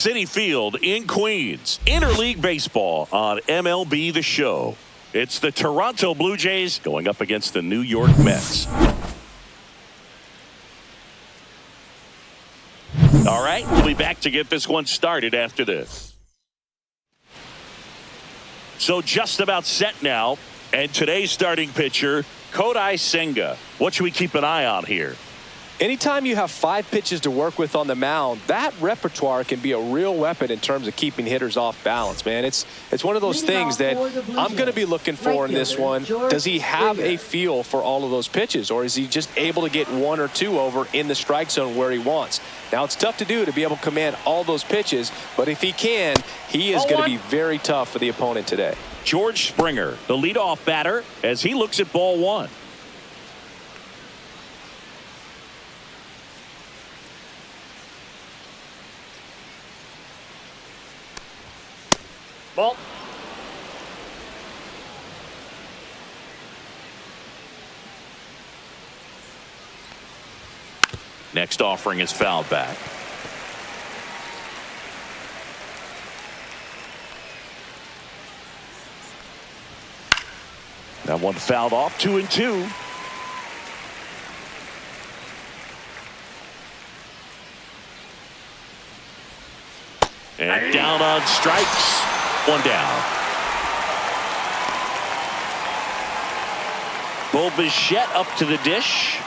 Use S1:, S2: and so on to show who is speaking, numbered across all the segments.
S1: Citi Field in Queens. Interleague Baseball on MLB The Show. It's the Toronto Blue Jays going up against the New York Mets. All right, we'll be back to get this one started after this. So just about set now, and today's starting pitcher, Kodai Senga. What should we keep an eye on here?
S2: Anytime you have 5 pitches to work with on the mound, that repertoire can be a real weapon in terms of keeping hitters off balance, man. It's one of those things that I'm going to be looking for in this one. Does he have a feel for all of those pitches, or is he just able to get 1 or 2 over in the strike zone where he wants? Now, it's tough to do to be able to command all those pitches, but if he can, he is going to be very tough for the opponent today.
S1: George Springer, the leadoff batter, as he looks at ball 1.
S3: Ball.
S1: Next offering is fouled back. That one fouled off, 2-2. And down on strikes. 1 down. Bo Bichette up to the dish.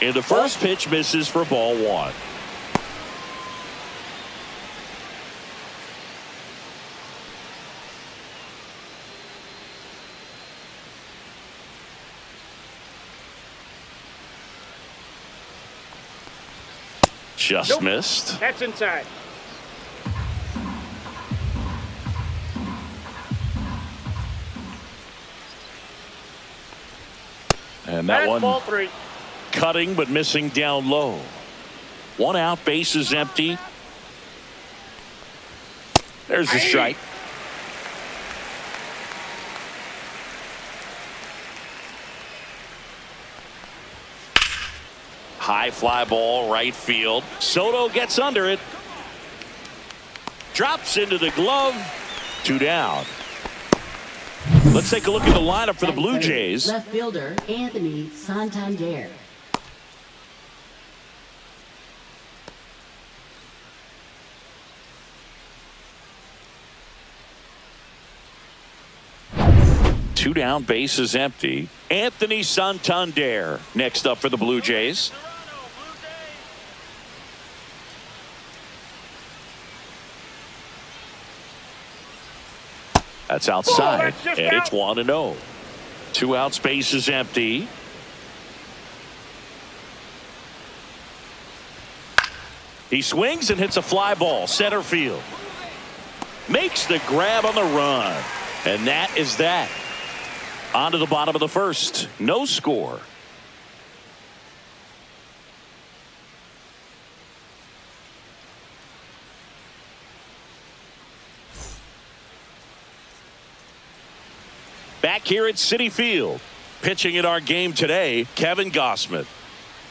S1: And the first pitch misses for ball 1. Just missed.
S3: That's inside.
S1: And that one
S3: ball 3.
S1: Cutting but missing down low. 1 out, base is empty. There's the strike. High fly ball, right field. Soto gets under it. Drops into the glove. 2 down. Let's take a look at the lineup for the Blue Jays.
S4: Left fielder Anthony Santander.
S1: Two down, base is empty. Anthony Santander next up for the Blue Jays. That's outside, and it's 1-0. 2 outs, base is empty. He swings and hits a fly ball, center field. Makes the grab on the run, and that is that. On to the bottom of the first. No score. Back here at Citi Field. Pitching in our game today, Kevin Gausman.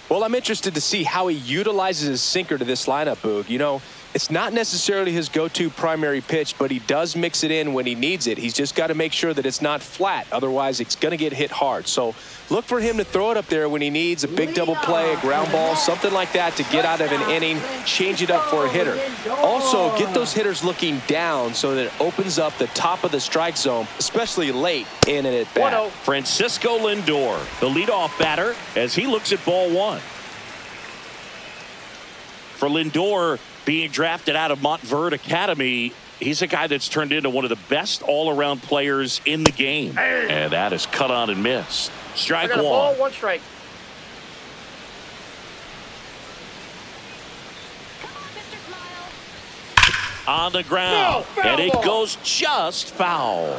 S2: Well, I'm interested to see how he utilizes his sinker to this lineup, Boog. You know, it's not necessarily his go-to primary pitch, but he does mix it in when he needs it. He's just got to make sure that it's not flat. Otherwise, it's going to get hit hard. So look for him to throw it up there when he needs a big double play, a ground ball, something like that to get out of an inning, change it up for a hitter. Also, get those hitters looking down so that it opens up the top of the strike zone, especially late in an at-bat.
S1: Francisco Lindor, the leadoff batter, as he looks at ball 1. For Lindor, being drafted out of Montverde Academy, he's a guy that's turned into one of the best all-around players in the game. And that is cut on and missed. Strike 1.
S3: Ball, 1 strike.
S1: On the ground,
S3: no,
S1: and it
S3: ball.
S1: goes just foul.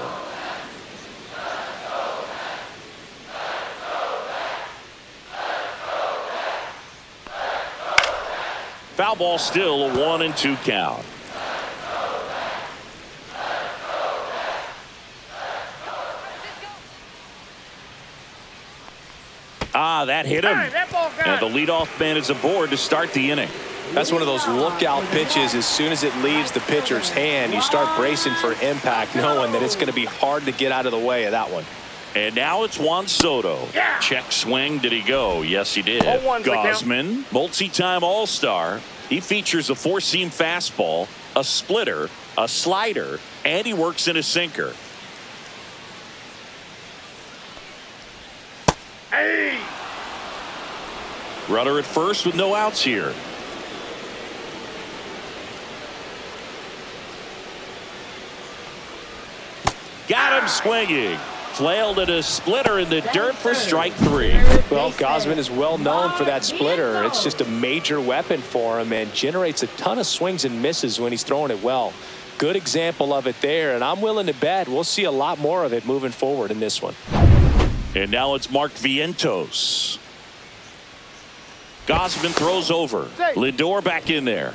S1: Foul ball, still a 1-2 count. That hit him. And the leadoff man is aboard to start the inning.
S2: That's one of those lookout pitches. As soon as it leaves the pitcher's hand, you start bracing for impact, knowing that it's going to be hard to get out of the way of that one.
S1: And now it's Juan Soto. Check swing. Did he go? Yes, he did. Gosman, multi-time All-Star. He features a four-seam fastball, a splitter, a slider, and he works in a sinker.
S3: Hey!
S1: Runner at first with no outs here. Got him swinging. Flailed at a splitter in the dirt for strike three.
S2: Well, Gosman is well known for that splitter. It's just a major weapon for him and generates a ton of swings and misses when he's throwing it well. Good example of it there, and I'm willing to bet we'll see a lot more of it moving forward in this one.
S1: And now it's Mark Vientos. Gosman throws over. Lindor back in there.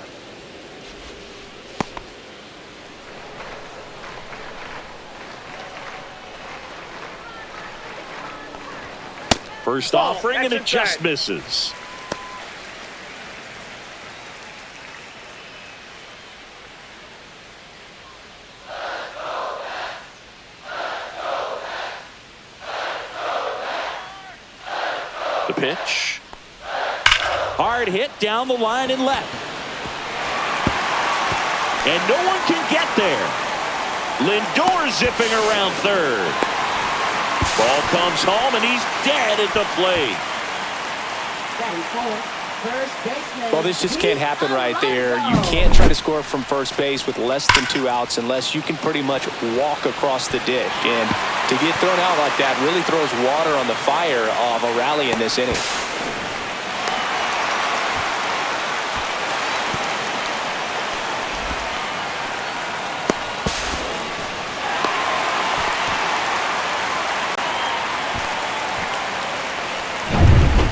S1: First offering, and it just misses. The pitch. Hard hit down the line and left. And no one can get there. Lindor zipping around third. Ball comes home, and he's dead at the plate.
S2: Well, this just can't happen right there. You can't try to score from first base with less than 2 outs unless you can pretty much walk across the ditch. And to get thrown out like that really throws water on the fire of a rally in this inning.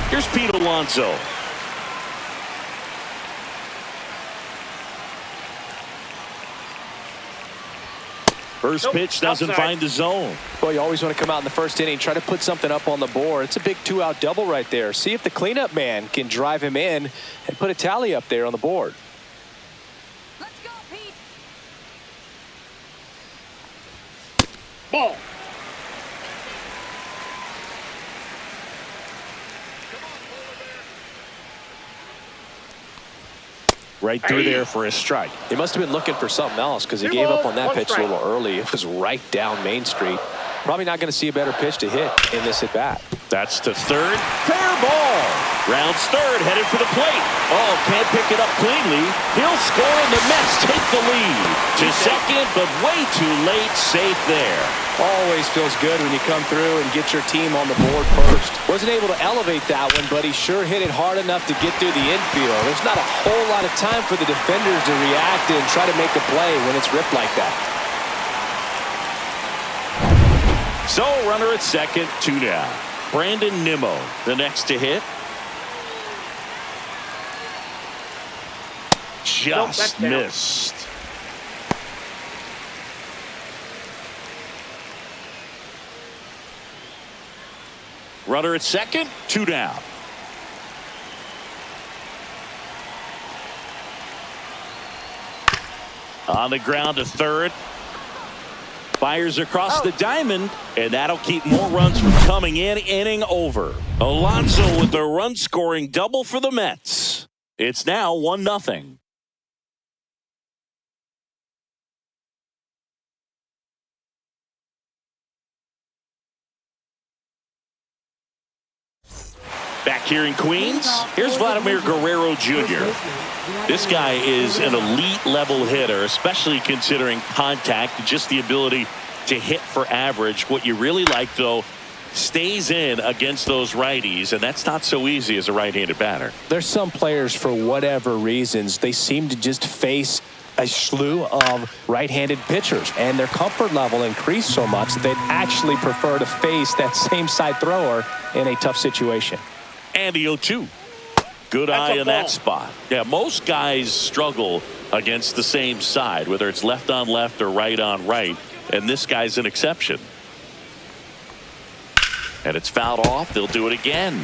S1: Here's Pete Alonso. First pitch doesn't find the zone.
S2: Well, you always want to come out in the first inning, try to put something up on the board. It's a big 2-out double right there. See if the cleanup man can drive him in and put a tally up there on the board.
S3: Let's go, Pete. Ball.
S1: Right through there for a strike.
S2: He must have been looking for something else because he gave up on that pitch a little early. It was right down Main Street. Probably not going to see a better pitch to hit in this at-bat.
S1: That's to third. Fair ball. Rounds third, headed for the plate. Oh, can't pick it up cleanly. He'll score, and the Mets take the lead. To second, but way too late. Safe there.
S2: Always feels good when you come through and get your team on the board first. Wasn't able to elevate that one, but he sure hit it hard enough to get through the infield. There's not a whole lot of time for the defenders to react and try to make a play when it's ripped like that.
S1: So, runner at second, 2 down. Brandon Nimmo, the next to hit. Just missed. Runner at second, 2 down. On the ground to third. Fires across the diamond, and that'll keep more runs from coming in. Inning over. Alonso with a run-scoring double for the Mets. It's now 1-0. Back here in Queens, here's Vladimir Guerrero Jr. This guy is an elite level hitter, especially considering contact, just the ability to hit for average. What you really like, though, stays in against those righties, and that's not so easy as a right-handed batter.
S2: There's some players, for whatever reasons, they seem to just face a slew of right-handed pitchers, and their comfort level increased so much that they'd actually prefer to face that same side thrower in a tough situation.
S1: And the 0-2. Good eye in that spot. Yeah, most guys struggle against the same side, whether it's left on left or right on right, and this guy's an exception. And it's fouled off. They'll do it again.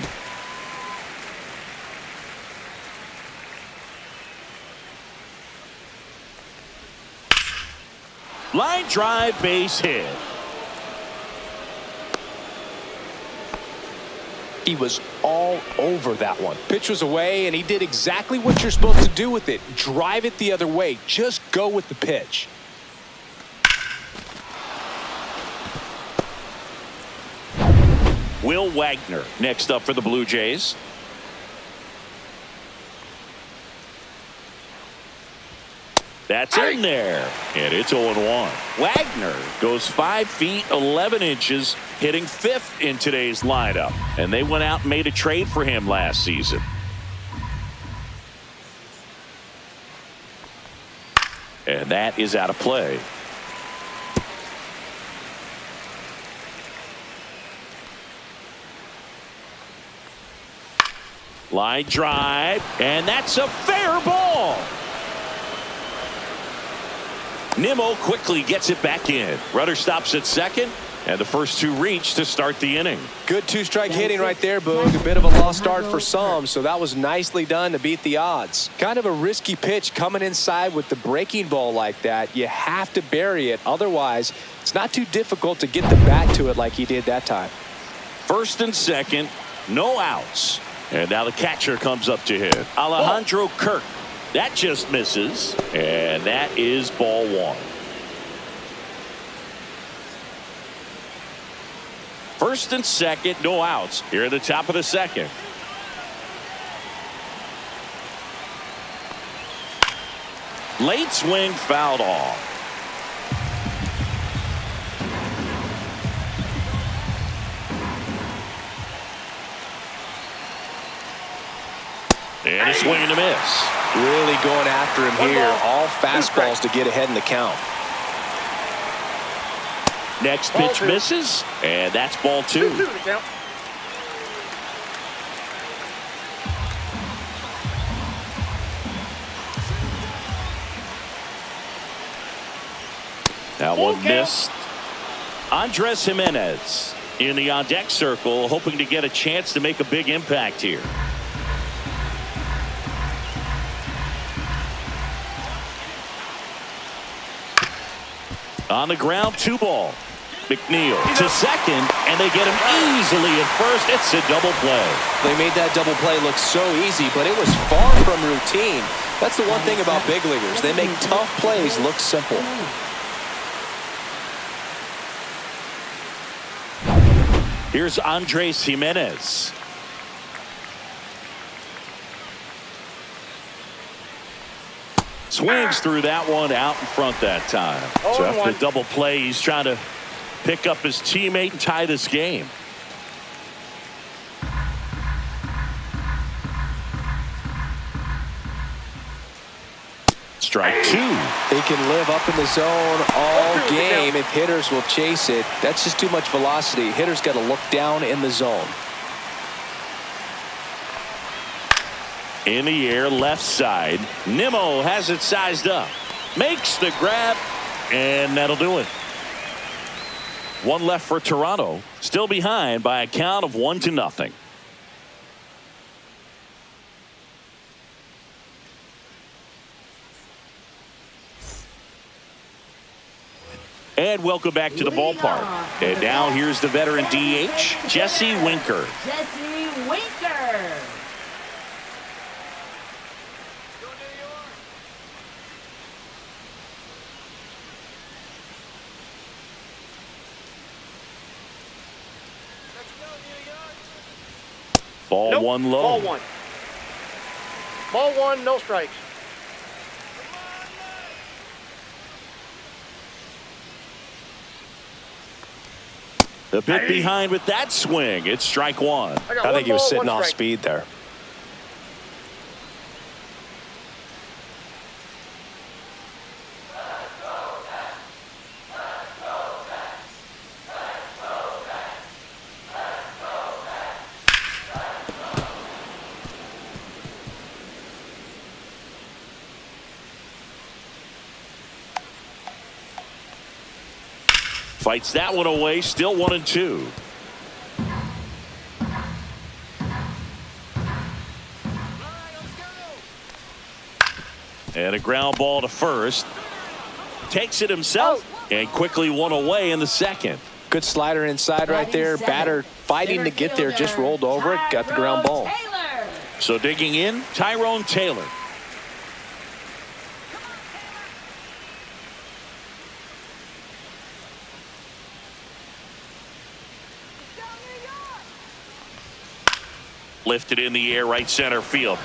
S1: Line drive, base hit.
S2: He was all over that one. Pitch was away, and he did exactly what you're supposed to do with it. Drive it the other way. Just go with the pitch.
S1: Will Wagner next up for the Blue Jays. That's in there, and it's 0-1. Wagner goes 5 feet 11 inches, hitting 5th in today's lineup, and they went out and made a trade for him last season. And that is out of play. Line drive, and that's a fair ball. Nimmo quickly gets it back in. Runner stops at second, and the first 2 reach to start the inning.
S2: Good 2-strike hitting right there, Boog. A bit of a lost start for some, so that was nicely done to beat the odds. Kind of a risky pitch coming inside with the breaking ball like that. You have to bury it. Otherwise, it's not too difficult to get the bat to it like he did that time.
S1: First and second, no outs. And now the catcher comes up to hit. Alejandro Kirk. That just misses, and that is ball 1. First and second, no outs here at the top of the second. Late swing fouled off. And a swing and a miss.
S2: Really going after him here. All fastballs to get ahead in the count.
S1: Next pitch misses, and that's ball 2. That one missed. Andres Jimenez in the on-deck circle, hoping to get a chance to make a big impact here. On the ground, 2 ball. McNeil to second, and they get him easily at first. It's a double play.
S2: They made that double play look so easy, but it was far from routine. That's the one thing about big leaguers. They make tough plays look simple.
S1: Here's Andres Jimenez. Swings through that one out in front that time. So after the double play, he's trying to pick up his teammate and tie this game. Strike 2.
S2: He can live up in the zone all game if hitters will chase it. That's just too much velocity. Hitters got to look down in the zone.
S1: In the air, left side. Nimmo has it sized up. Makes the grab, and that'll do it. 1 left for Toronto. Still behind by a count of 1-0. And welcome back to the ballpark. And now here's the veteran DH, Jesse Winker.
S4: Jesse Winker.
S1: Ball 1 low.
S5: Ball 1. Ball 1, no strikes.
S1: A bit behind with that swing. It's strike 1.
S2: I think he was sitting off speed there.
S1: Fights that one away, still 1-2. And a ground ball to first. Takes it himself. And quickly one away in the second.
S2: Good slider inside right there. Batter fighting to get there, just rolled over it, got the ground ball.
S1: So digging in, Tyrone Taylor. Lifted in the air, right center field.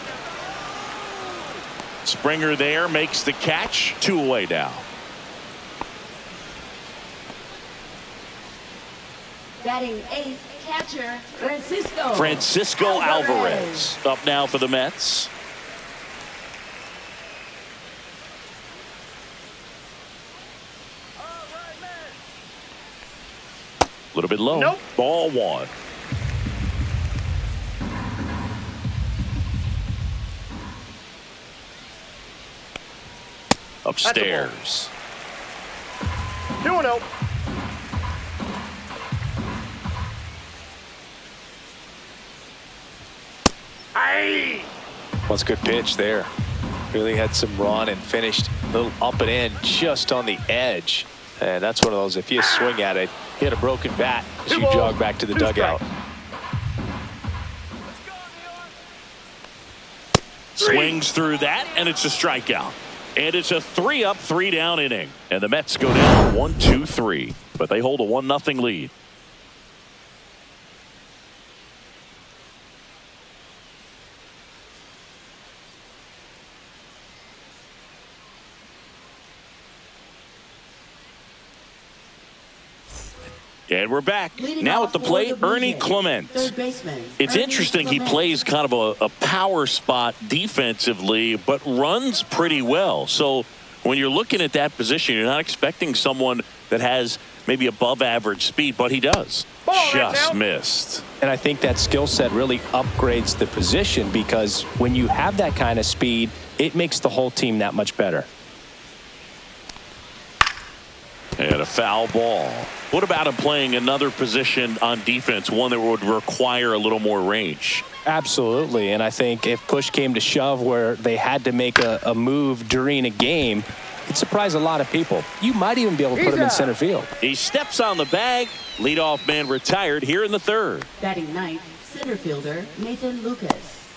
S1: Springer there makes the catch. 2 away now.
S4: Batting eighth, catcher Francisco.
S1: Francisco Alvarez up now for the Mets. A little bit low.
S5: Nope.
S1: Ball 1. Upstairs.
S5: 2-0. Aye.
S2: That's a good pitch there. Really had some run and finished a little up and in just on the edge. And that's one of those, if you swing at it, hit a broken bat as you jog back to the dugout.
S1: Swings through that, and it's a strikeout. And it's a 3-up, 3-down inning. And the Mets go down 1-2-3. But they hold a 1-0 lead. And we're back. Now at the plate, Ernie Clement. It's interesting, he plays kind of a power spot defensively, but runs pretty well. So when you're looking at that position, you're not expecting someone that has maybe above average speed, but he does. Just missed.
S2: And I think that skill set really upgrades the position, because when you have that kind of speed, it makes the whole team that much better.
S1: And a foul ball. What about him playing another position on defense, one that would require a little more range?
S2: Absolutely. And I think if push came to shove where they had to make a move during a game, it'd surprise a lot of people. You might even be able to put him in center field.
S1: He steps on the bag. Leadoff man retired here in the third.
S4: Batting ninth, center fielder Nathan Lucas.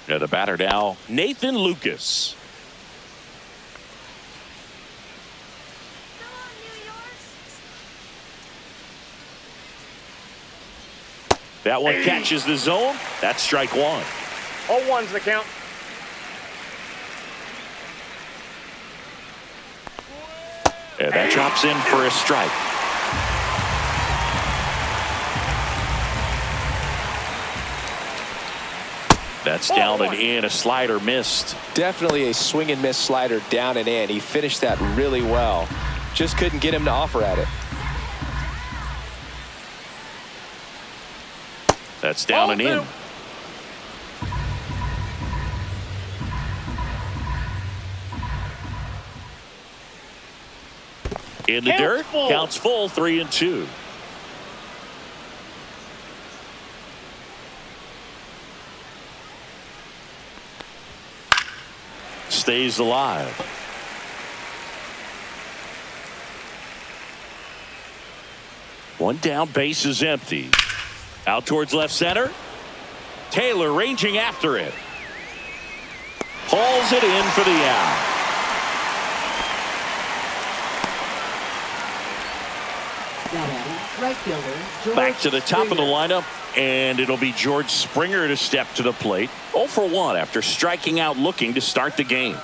S1: Yeah, the batter now, Nathan Lucas. That one catches the zone. That's strike 1.
S5: 0-1's the count.
S1: And that drops in for a strike. That's down and in. A slider missed.
S2: Definitely a swing and miss slider down and in. He finished that really well. Just couldn't get him to offer at it.
S1: That's down and in. In the dirt, counts full, 3-2. Stays alive. One down, base is empty. Out towards left center. Taylor ranging after it. Hauls it in for the out.
S4: Right fielder, George
S1: Back to the top of the
S4: Springer.
S1: lineup, and it'll be George Springer to step to the plate. 0 for 1 after striking out looking to start the game.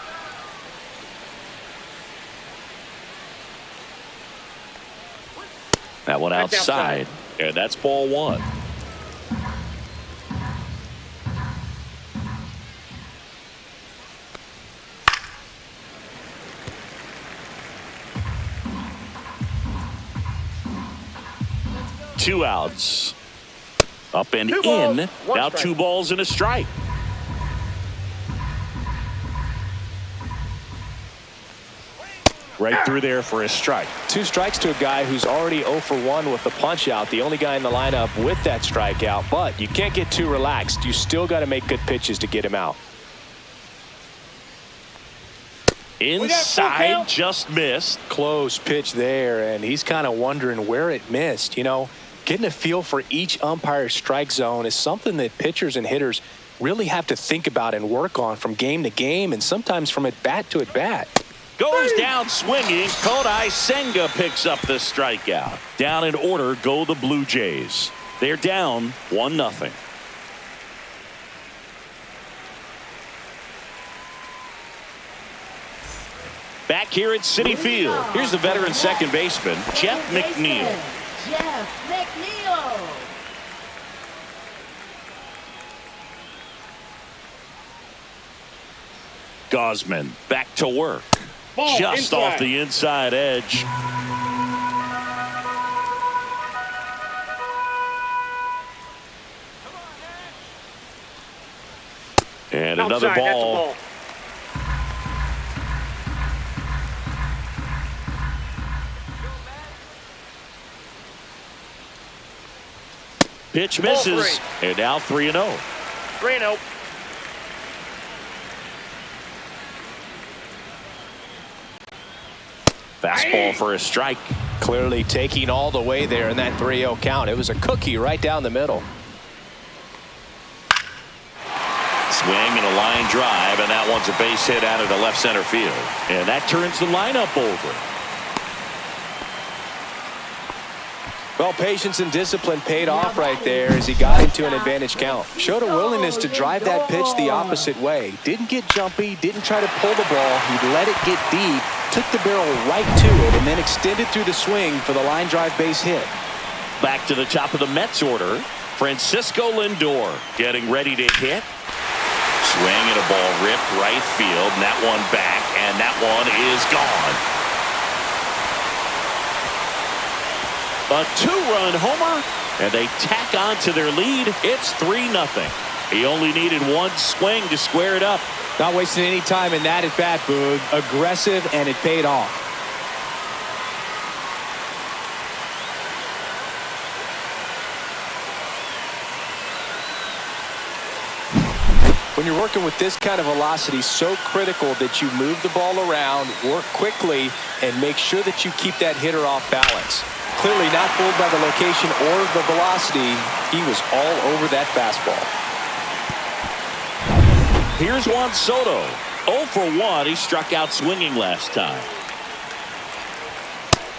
S1: That one outside, and that's ball 1. Two outs. Up and
S5: Two balls,
S1: in.
S5: one
S1: Now
S5: strike.
S1: 2 balls and a strike. Right through there for a strike.
S2: 2 strikes to a guy who's already 0 for 1 with the punch out. The only guy in the lineup with that strikeout. But you can't get too relaxed. You still got to make good pitches to get him out.
S1: Inside,
S3: count.
S1: just missed.
S2: Close pitch there, and he's kind of wondering where it missed. You know, getting a feel for each umpire's strike zone is something that pitchers and hitters really have to think about and work on from game to game and sometimes from at bat to at bat.
S1: Goes down swinging. Kodai Senga picks up the strikeout. Down in order go the Blue Jays. They're down 1-0. Back here at Citi Field. Here's the veteran second baseman, Jeff McNeil.
S4: Jeff McNeil.
S1: Gosman back to work.
S3: Ball
S1: Just
S3: inside.
S1: off the inside edge. And another
S5: Outside, that's a
S1: ball.
S5: ball.
S1: Pitch
S5: Ball
S1: misses.
S5: three.
S1: And now 3-0.
S5: 3-0.
S1: Fastball for a strike.
S2: Clearly taking all the way there in that 3-0 count. It was a cookie right down the middle.
S1: Swing and a line drive, and that one's a base hit out of the left center field. And that turns the lineup over.
S2: Well, patience and discipline paid off right there as he got into an advantage count. Showed a willingness to drive that pitch the opposite way. Didn't get jumpy, didn't try to pull the ball. He let it get deep, took the barrel right to it, and then extended through the swing for the line drive base hit.
S1: Back to the top of the Mets order. Francisco Lindor getting ready to hit. Swing and a ball ripped right field, and that one back, and that one is gone. A two-run homer, and they tack on to their lead. It's 3-0. He only needed one swing to square it up.
S2: Not wasting any time in that at bat, Boog. Aggressive, and it paid off. When you're working with this kind of velocity, so critical that you move the ball around, work quickly, and make sure that you keep that hitter off balance. Clearly not fooled by the location or the velocity. He was all over that fastball.
S1: Here's Juan Soto. 0 for 1. He struck out swinging last time.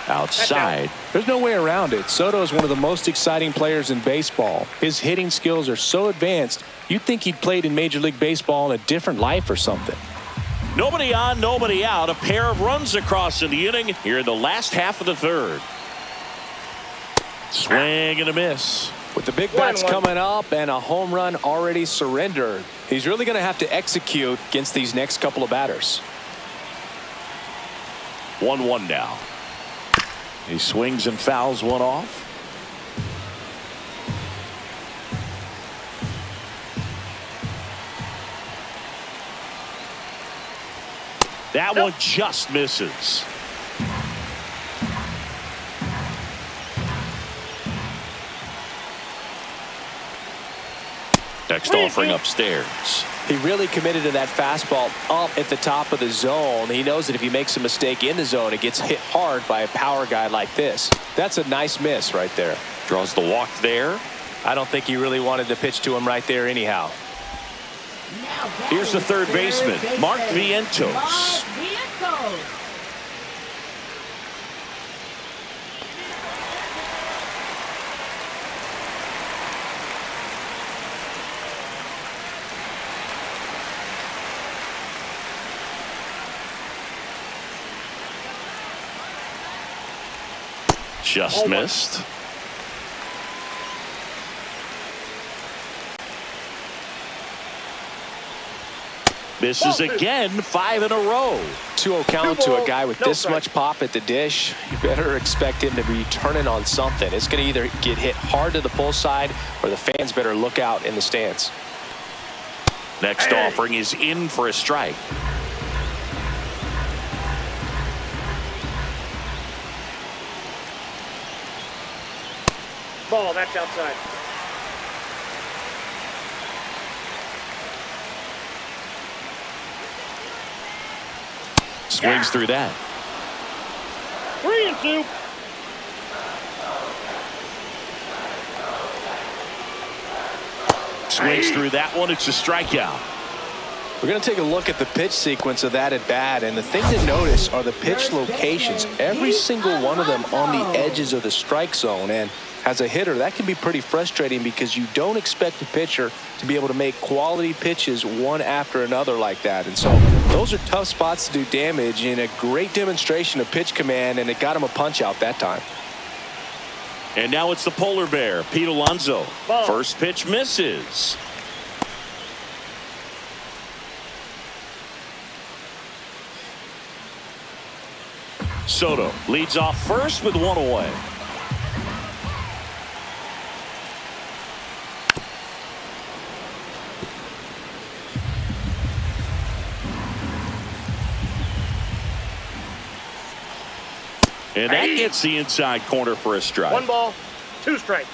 S1: Outside.
S2: There's no way around it. Soto is one of the most exciting players in baseball. His hitting skills are so advanced, you'd think he'd played in Major League Baseball in a different life or something.
S1: Nobody on, nobody out. A pair of runs across in the inning here in the last half of the third. Swing and a miss.
S2: With the big bats coming up and a home run already surrendered, he's really going to have to execute against these next couple of batters.
S1: 1-1 now. He swings and fouls one off. That one just misses. Next offering upstairs.
S2: He really committed to that fastball up at the top of the zone. He knows that if he makes a mistake in the zone, it gets hit hard by a power guy like this. That's a nice miss right there.
S1: Draws the walk there.
S2: I don't think he really wanted to pitch to him right there anyhow.
S1: Here's the third baseman, Mark Vientos.
S4: Mark Vientos.
S1: Just missed. Misses again, 5 in a row.
S2: 2-0 count to a guy with this much pop at the dish. You better expect him to be turning on something. It's going to either get hit hard to the pull side or the fans better look out in the stands.
S1: Next offering is in for a strike.
S5: Ball, that's outside.
S1: Swings through that.
S3: 3-2.
S1: Swings through that one. It's a strikeout.
S2: We're going to take a look at the pitch sequence of that at bat, and the thing to notice are the pitch locations. Every single one of them on the edges of the strike zone, and as a hitter, that can be pretty frustrating because you don't expect a pitcher to be able to make quality pitches one after another like that. And so those are tough spots to do damage, and a great demonstration of pitch command, and it got him a punch out that time.
S1: And now it's the polar bear, Pete Alonso. First pitch misses. Soto leads off first with one away. And that gets the inside corner for a strike.
S5: 1 ball, 2 strikes.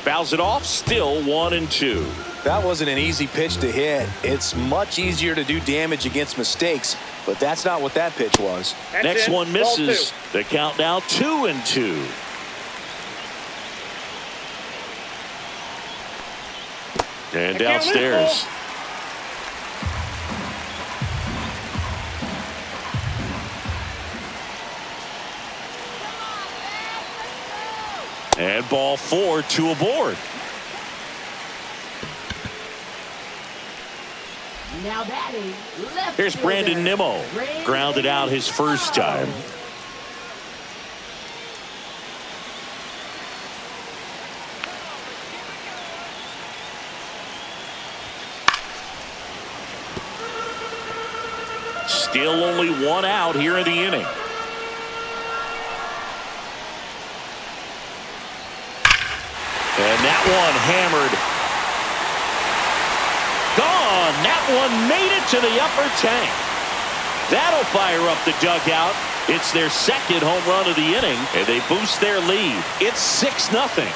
S1: Fouls it off, still 1-2.
S2: That wasn't an easy pitch to hit. It's much easier to do damage against mistakes, but that's not what that pitch was.
S5: That's
S1: Next
S5: it.
S1: one
S5: Ball
S1: misses.
S5: 2.
S1: The count now 2-2. And downstairs. And ball 4, 2 aboard.
S4: Now batting, left
S1: Here's Brandon
S4: fielder,
S1: Nimmo.
S4: Brandon
S1: Grounded out his first time. Still only 1 out here in the inning. And that one hammered. Gone. That one made it to the upper tank. That'll fire up the dugout. It's their second home run of the inning, and they boost their lead. It's 6-0.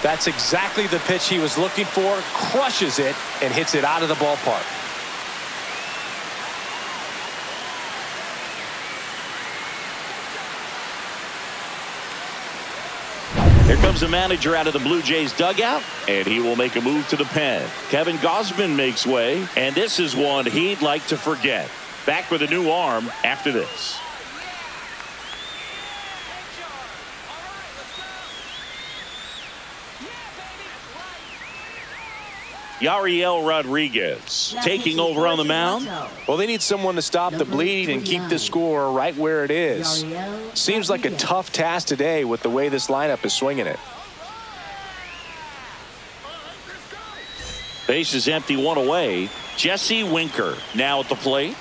S2: That's exactly the pitch he was looking for, crushes it, and hits it out of the ballpark.
S1: Here comes the manager out of the Blue Jays dugout, and he will make a move to the pen. Kevin Gausman makes way, and this is one he'd like to forget. Back with a new arm after this. Yariel Rodriguez taking over on the mound.
S2: Well, they need someone to stop the bleeding and keep the score right where it is. Seems like a tough task today with the way this lineup is swinging it.
S1: Base is empty, 1 away. Jesse Winker now at the plate.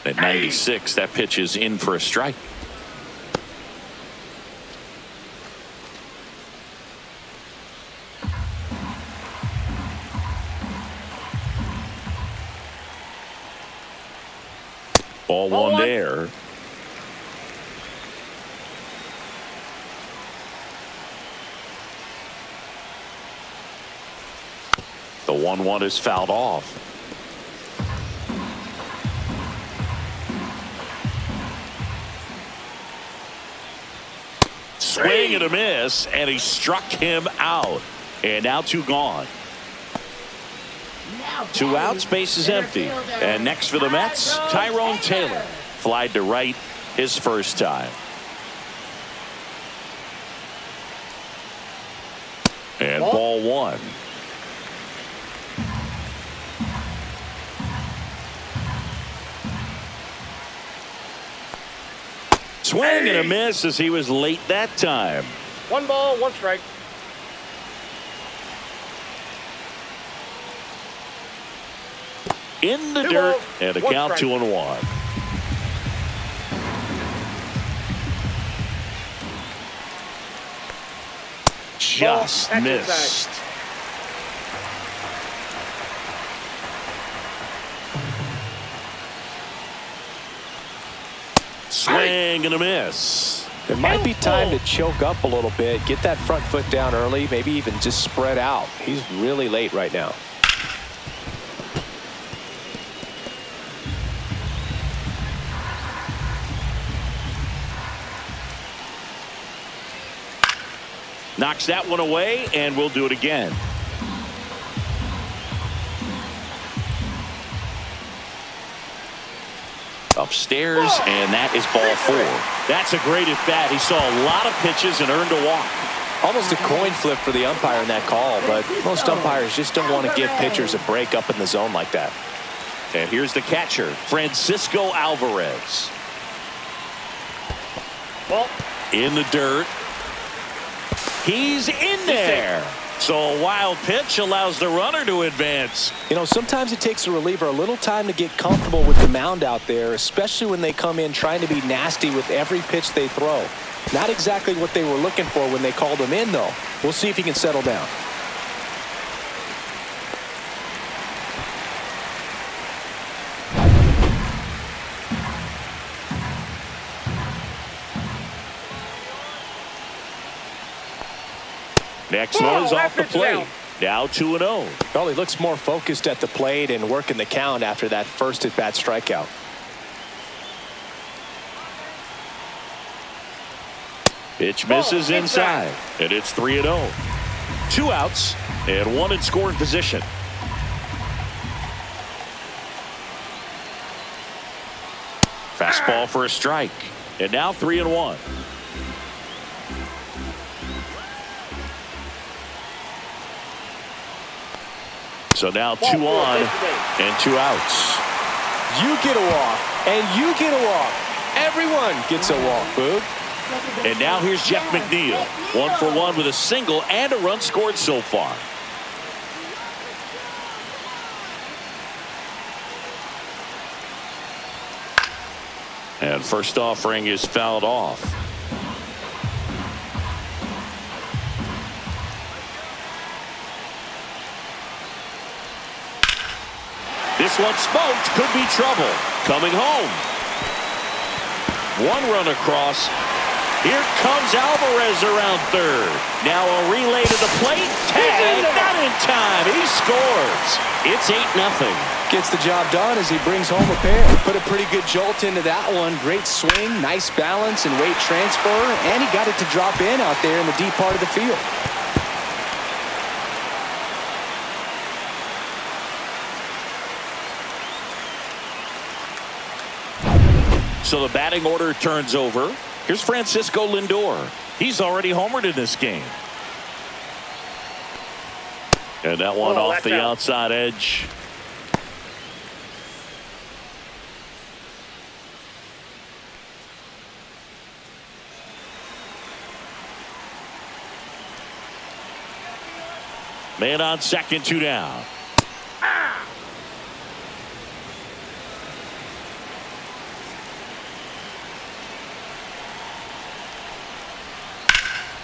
S1: At 96, that pitch is in for a strike. Ball 1 there. The 1-1 is fouled off. Swing and a miss, and he struck him out. And now 2 gone. 2 outs, base is empty. And next for the Mets, Tyrone Taylor. Flied to right his first time. And ball 1. Swing and a miss as he was late that time.
S5: 1 ball, 1 strike.
S1: In the
S5: 2
S1: dirt,
S5: balls,
S1: and a
S5: 1
S1: count
S5: strike.
S1: 2-1. Just
S5: Ball,
S1: missed. Swing and a miss.
S2: It might be time to choke up a little bit, get that front foot down early, maybe even just spread out. He's really late right now.
S1: Knocks that one away, and we'll do it again. Upstairs, and that is ball 4. That's a great at bat. He saw a lot of pitches and earned a walk.
S2: Almost a coin flip for the umpire in that call, but most umpires just don't want to give pitchers a break up in the zone like that.
S1: And here's the catcher, Francisco Alvarez.
S5: Ball.
S1: In the dirt. He's in there. So a wild pitch allows the runner to advance.
S2: You know, sometimes it takes a reliever a little time to get comfortable with the mound out there, especially when they come in trying to be nasty with every pitch they throw. Not exactly what they were looking for when they called him in, though. We'll see if he can settle down.
S1: Next one is off the plate. Now 2-0.
S2: Well, he looks more focused at the plate and working the count after that first at-bat strikeout.
S1: Pitch misses inside, and it's 3-0. 2 outs and 1 in scoring position. Fastball for a strike, and now 3-1. So now 2 on and 2 outs.
S2: You get a walk, and you get a walk. Everyone gets a walk, Boog.
S1: And now here's Jeff McNeil. 1 for 1 with a single and a run scored so far. And first offering is fouled off. This one smoked, could be trouble. Coming home. 1 run across. Here comes Alvarez around third. Now a relay to the plate. Tag, not in time. He scores. It's 8-0.
S2: Gets the job done as he brings home a pair. Put a pretty good jolt into that one. Great swing, nice balance and weight transfer. And he got it to drop in out there in the deep part of the field.
S1: So the batting order turns over. Here's Francisco Lindor. He's already homered in this game. And that one off the outside edge. Man on second, 2 down.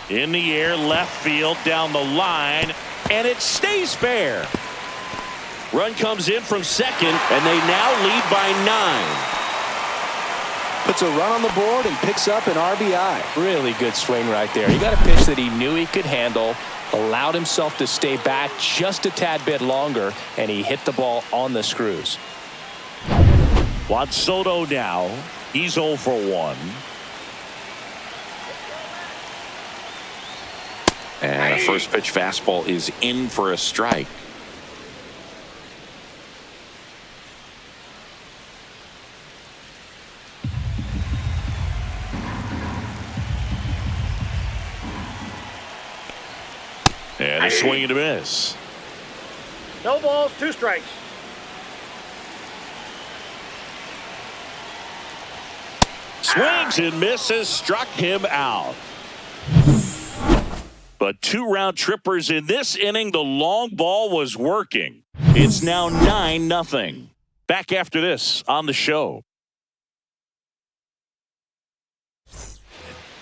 S1: In the air, left field, down the line, and it stays fair. Run comes in from second, and they now lead by 9.
S2: Puts a run on the board and picks up an RBI. Really good swing right there. He got a pitch that he knew he could handle, allowed himself to stay back just a tad bit longer, and he hit the ball on the screws.
S1: Juan Soto now. He's 0 for 1. And a first pitch fastball is in for a strike. And a swing and a miss.
S5: No balls, 2 strikes.
S1: Swings and misses, struck him out. But 2 round trippers in this inning. The long ball was working. It's now 9-0. Back after this on the show.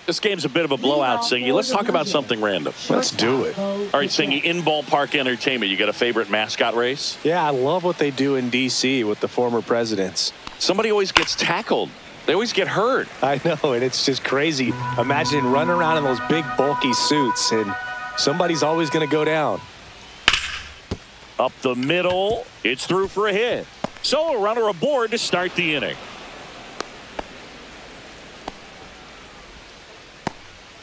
S1: This game's a bit of a blowout, Singy. Let's talk about something random.
S2: Let's do it.
S1: All right, Singy, in ballpark entertainment, you got a favorite mascot race?
S2: Yeah, I love what they do in D.C. with the former presidents.
S1: Somebody always gets tackled. They always get hurt.
S2: I know, and it's just crazy. Imagine running around in those big, bulky suits, and somebody's always going to go down.
S1: Up the middle. It's through for a hit. So a runner aboard to start the inning.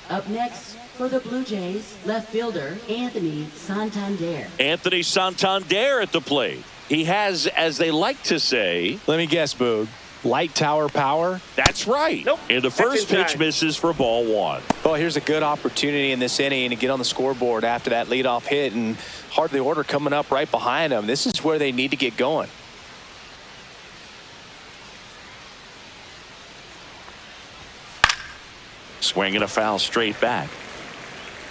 S4: Up next for the Blue Jays, left fielder Anthony Santander.
S1: Anthony Santander at the plate. He has, as they like to say,
S2: Let me guess, Boog. Light tower power?
S1: that's right.
S5: Nope.
S1: And the
S5: That's
S1: first pitch
S5: inside.
S1: misses for ball one.
S2: Well, here's a good opportunity in this inning to get on the scoreboard after that leadoff hit, and hardly order coming up right behind them. This is where they need to get going.
S1: Swinging a foul straight back.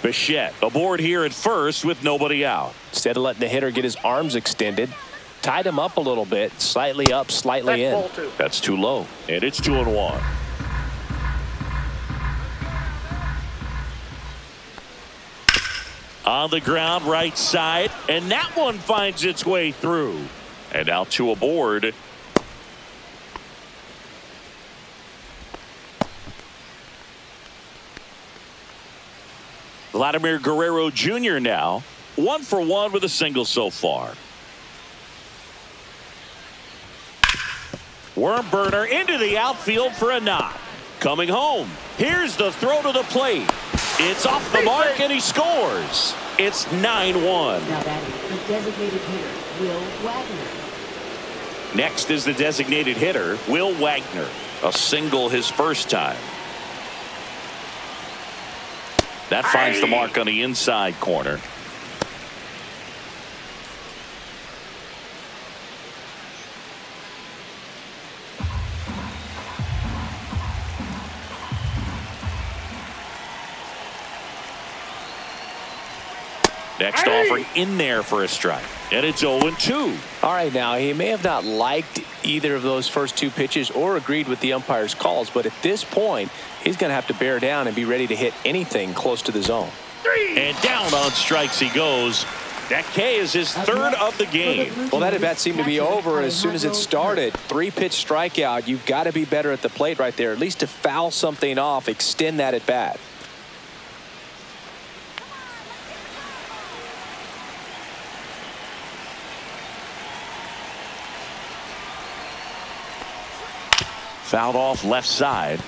S1: Bichette aboard here at first with nobody out.
S2: Instead of letting the hitter get his arms extended, tied him up a little bit, slightly up, slightly
S5: That's
S2: in.
S5: ball 2.
S1: That's too low. And it's 2-1. On the ground, right side. And that one finds its way through. And now two aboard. Vladimir Guerrero Jr. now 1 for 1 with a single so far. Worm burner into the outfield for a knock. Coming home. Here's the throw to the plate. It's off the mark and he scores. It's 9-1.
S4: Now batting, the designated hitter, Will Wagner.
S1: Next is the designated hitter, Will Wagner. A single his first time. That finds the mark on the inside corner. Next offering in there for a strike. And it's 0-2.
S2: All right, now, he may have not liked either of those first two pitches or agreed with the umpire's calls, but at this point, he's going to have to bear down and be ready to hit anything close to the zone.
S1: And down on strikes he goes. That K is his third of the game.
S2: Well, that at bat seemed to be over as soon as it started. 3-pitch strikeout. You've got to be better at the plate right there, at least to foul something off, extend that at bat.
S1: Fouled off left side.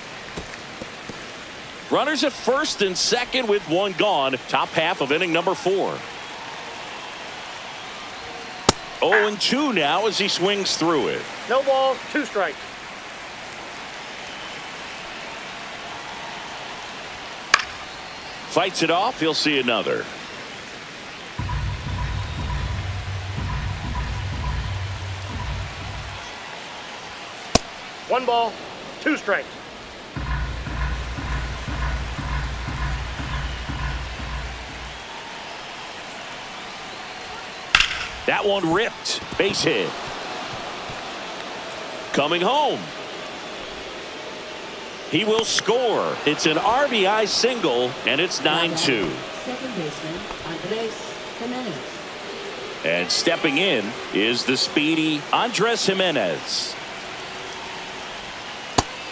S1: Runners at first and second with one gone. Top half of inning number 4. 0-2 now as he swings through it.
S5: No balls, 2 strikes.
S1: Fights it off. He'll see another.
S5: One ball, 2 strikes.
S1: That one ripped. Base hit. Coming home. He will score. It's an RBI single, and it's 9-2.
S4: Second baseman, Andres Jimenez.
S1: And stepping in is the speedy Andres Jimenez.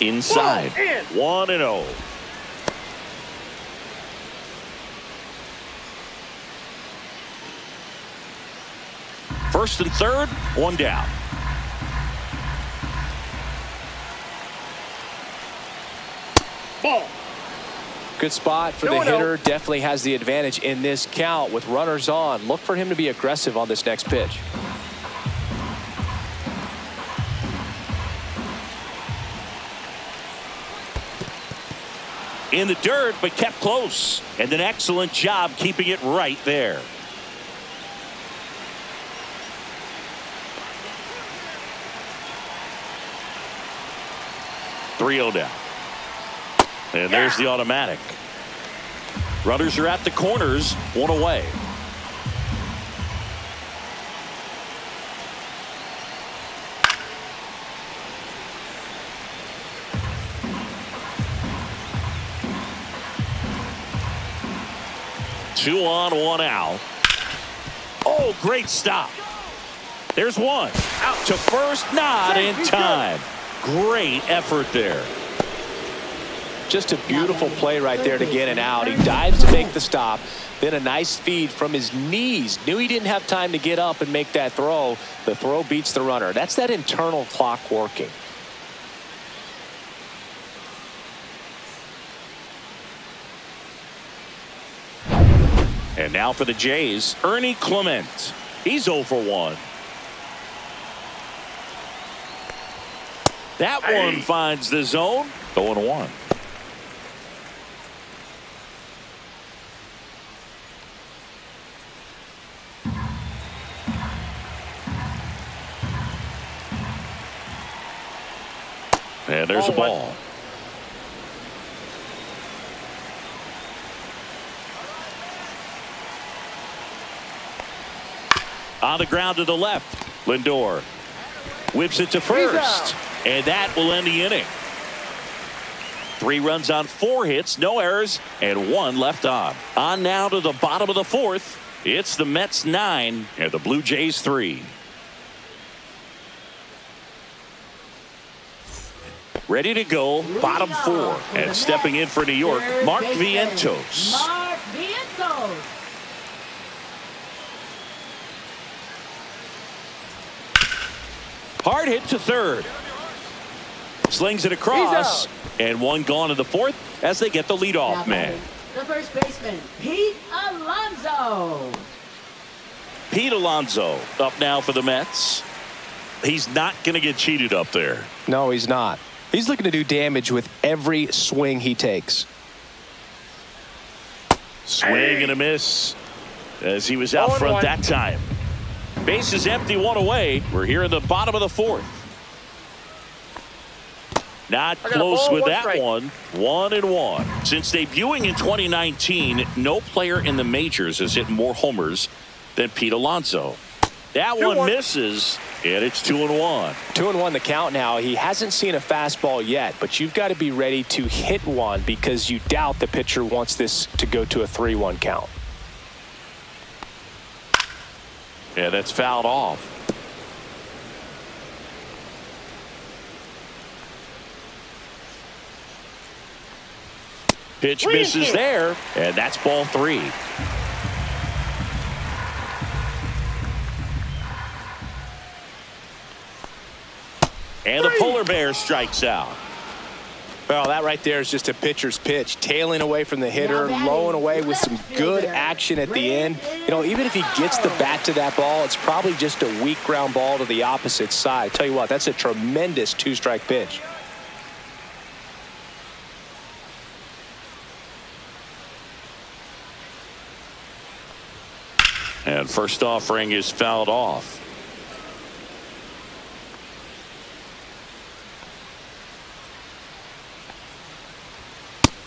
S1: Inside. 1-0. First and third, one down.
S5: Ball.
S2: Good spot for the
S5: 2-0.
S2: hitter. Definitely has the advantage in this count with runners on. Look for him to be aggressive on this next pitch.
S1: In the dirt, but kept close. And an excellent job keeping it right there. .3-0 down. And there's the automatic. Runners are at the corners, one away. 2 on, 1 out. Oh, great stop. There's one. Out to first, not in time. Great effort there.
S2: Just a beautiful play right there to get it out. He dives to make the stop. Then a nice feed from his knees. Knew he didn't have time to get up and make that throw. The throw beats the runner. That's that internal clock working.
S1: And now for the Jays, Ernie Clement. He's 0 for 1. That one finds the zone. 0-1. And there's a ball. On the ground to the left. Lindor whips it to first. And that will end the inning. 3 runs on 4 hits, no errors, and 1 left on. On now to the bottom of the 4th. It's the Mets 9 and the Blue Jays 3. Ready to go, bottom 4. And stepping in for New York, Mark Vientos.
S4: Mark Vientos.
S1: Hard hit to third. Slings it across. And 1 gone in the 4th as they get the leadoff man.
S4: The first baseman, Pete Alonso.
S1: Pete Alonso up now for the Mets. He's not going to get cheated up there.
S2: No, he's not. He's looking to do damage with every swing he takes.
S1: Swing and a miss as he was out front that time. Base is empty, 1 away. We're here in the bottom of the 4th. Not close with that one. 1-1. Since debuting in 2019, no player in the majors has hit more homers than Pete Alonso. That one misses, and it's 2-1.
S2: 2-1 the count now. He hasn't seen a fastball yet, but you've got to be ready to hit one because you doubt the pitcher wants this to go to a 3-1 count.
S1: Yeah, that's fouled off. Pitch misses there, and that's ball 3. And the polar bear strikes out.
S2: Well, that right there is just a pitcher's pitch, tailing away from the hitter, lowing away with some good action at the end. You know, even if he gets the bat to that ball, it's probably just a weak ground ball to the opposite side. Tell you what, that's a tremendous 2-strike pitch.
S1: And first offering is fouled off.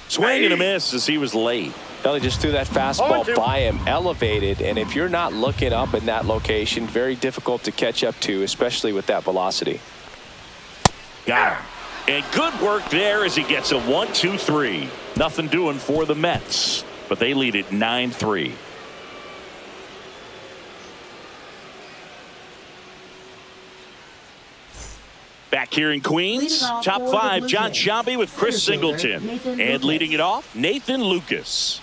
S1: Swing and a miss as he was late.
S2: Well, he just threw that fastball by him, elevated, and if you're not looking up in that location, very difficult to catch up to, especially with that velocity.
S1: Got him. And good work there as he gets a 1-2-3. Nothing doing for the Mets, but they lead it 9-3. Back here in Queens, top 5, John Sciambi with Chris Singleton. And leading it off, Nathan Lucas.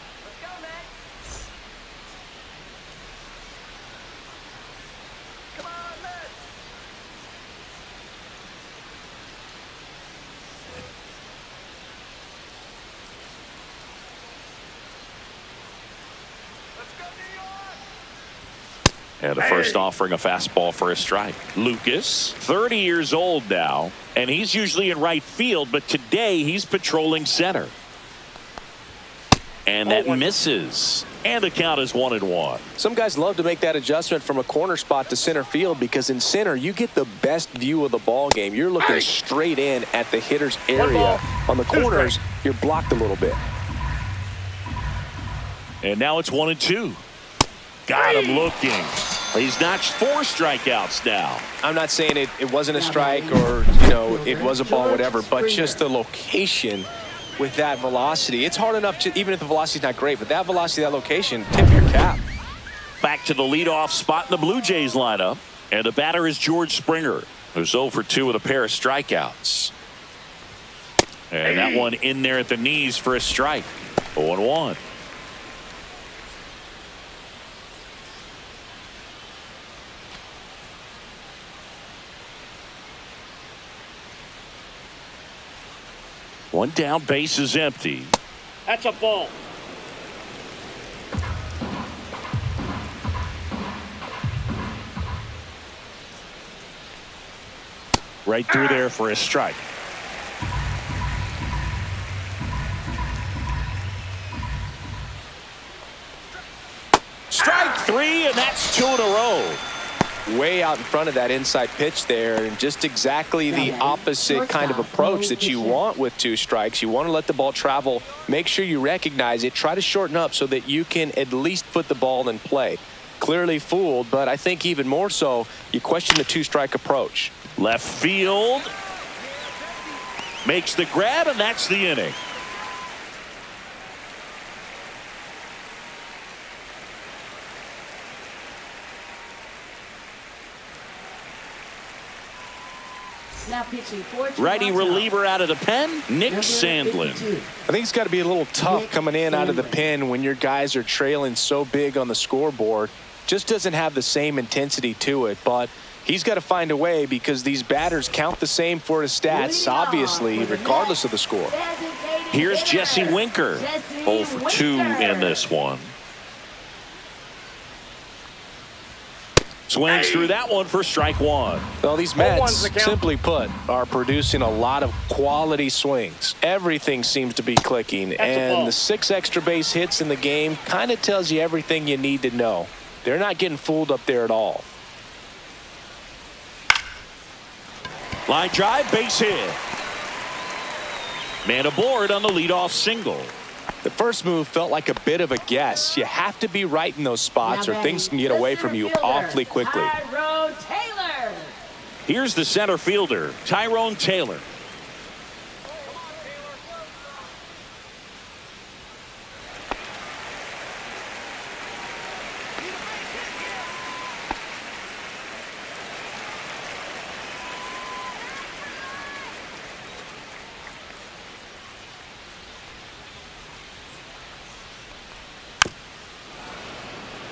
S1: And the first offering a fastball for a strike. Lucas, 30 years old now, and he's usually in right field, but today he's patrolling center. And that misses. And the count is 1-1.
S2: Some guys love to make that adjustment from a corner spot to center field because in center you get the best view of the ball game. You're looking straight in at the hitter's area. On the corners, you're blocked a little bit.
S1: And now it's 1-2. Got him looking. He's notched 4 strikeouts now.
S2: I'm not saying it wasn't a strike or, you know, it was a ball, whatever, but just the location with that velocity. It's hard enough to, even if the velocity's not great, but that velocity, that location, tip your cap.
S1: Back to the leadoff spot in the Blue Jays lineup. And the batter is George Springer, who's 0 for 2 with a pair of strikeouts. And that one in there at the knees for a strike. 0-1. One down, base is empty.
S5: That's a ball.
S1: Right through there for a strike. Strike 3, and that's 2 in a row.
S2: Way out in front of that inside pitch there, and just exactly the opposite kind of approach that you want with 2 strikes. You want to let the ball travel, make sure you recognize it, try to shorten up so that you can at least put the ball in play. Clearly fooled, but I think even more so, you question the 2-strike approach.
S1: Left field makes the grab, and that's the inning.
S4: Now pitching for
S1: Righty
S4: Toronto.
S1: reliever out of the pen, Nick
S4: Number
S1: Sandlin.
S4: 52.
S2: I think it's got to be a little tough coming in out of the pen when your guys are trailing so big on the scoreboard. Just doesn't have the same intensity to it, but he's got to find a way because these batters count the same for his stats, obviously, regardless of the score.
S1: Here's Jesse Winker, 0 for 2 in this one. Swings through that one for strike 1.
S2: Well, these Mets, simply put, are producing a lot of quality swings. Everything seems to be clicking, and the 6 extra base hits in the game kind of tells you everything you need to know. They're not getting fooled up there at all.
S1: Line drive, base hit. Man aboard on the leadoff single.
S2: The first move felt like a bit of a guess. You have to be right in those spots or things can get away from you awfully quickly.
S4: Tyrone Taylor.
S1: Here's the center fielder, Tyrone Taylor.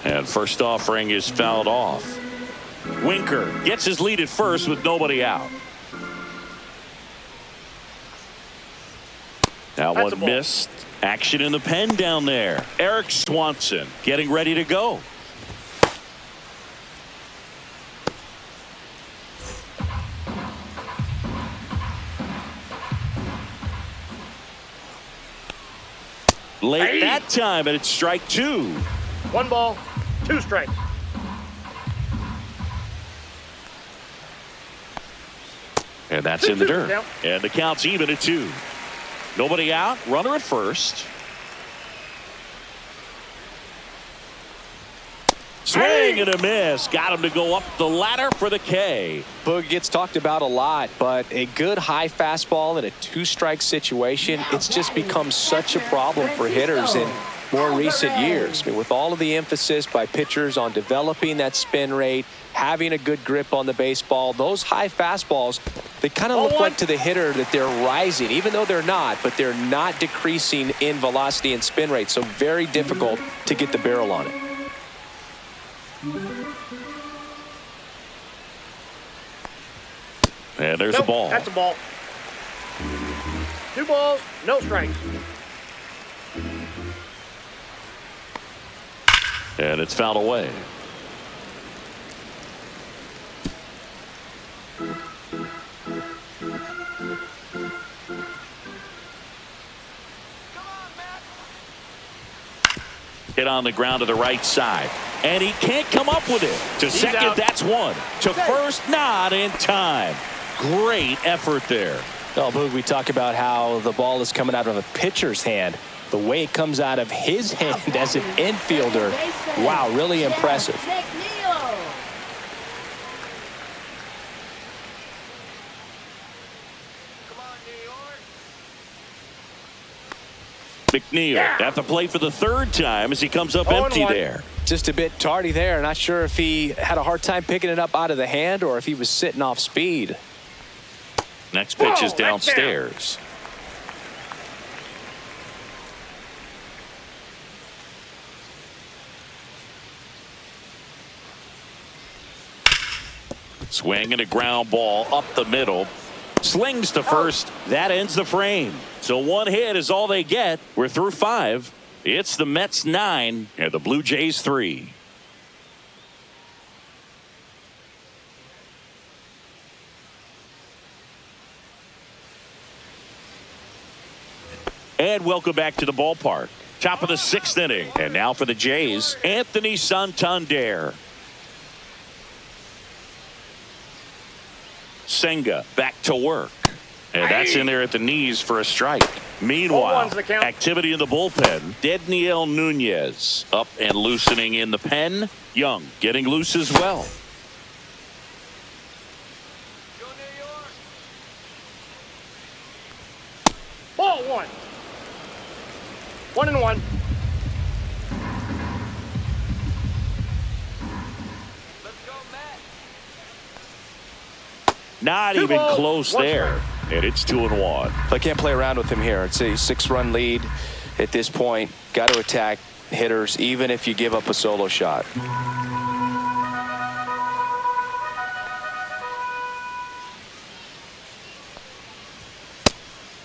S1: And first offering is fouled off. Winker gets his lead at first with nobody out. That one missed. Action in the pen down there. Eric Swanson getting ready to go. Late that time, and it's strike 2.
S5: 1 ball, 2 strikes.
S1: And that's in the dirt. And the count's even at 2. Nobody out. Runner at first. Swing and a miss. Got him to go up the ladder for the K.
S2: Boog gets talked about a lot, but a good high fastball in a 2-strike situation, it's just become such a problem for hitters in more recent years. I mean, with all of the emphasis by pitchers on developing that spin rate, having a good grip on the baseball, those high fastballs, they kind of look like to the hitter that they're rising, even though they're not, but they're not decreasing in velocity and spin rate. So very difficult to get the barrel on it.
S1: And there's a ball.
S5: That's a ball. 2 balls, no strikes.
S1: And it's fouled away. Hit on the ground to the right side. And he can't come up with it. To second,
S5: out.
S1: that's 1. To first, not in time. Great effort there.
S2: Oh, Boog, we talk about how the ball is coming out of a pitcher's hand. The way it comes out of his hand as an infielder, wow, really impressive.
S1: McNeil at the plate for the third time as he comes up empty
S5: 0-1.
S1: there.
S2: Just a bit tardy there. Not sure if he had a hard time picking it up out of the hand or if he was sitting off speed.
S1: Next pitch is
S5: Whoa, that's down.
S1: downstairs. Swing and a ground ball up the middle. Slings to first. That ends the frame. So one hit is all they get. We're through 5. It's the Mets 9 and the Blue Jays 3. And welcome back to the ballpark. Top of the 6th inning. And now for the Jays, Anthony Santander. Senga back to work. And that's in there at the knees for a strike. Meanwhile,
S5: 0-1's the count.
S1: activity in the bullpen. Dedniel Nunez up and loosening in the pen. Young getting loose as well.
S5: Ball 1. 1-1.
S1: Not
S5: 2
S1: even
S5: balls,
S1: close
S5: 1
S1: there. And it's 2-1.
S2: I can't play around with him here. It's a 6-run lead at this point. Got to attack hitters even if you give up a solo shot.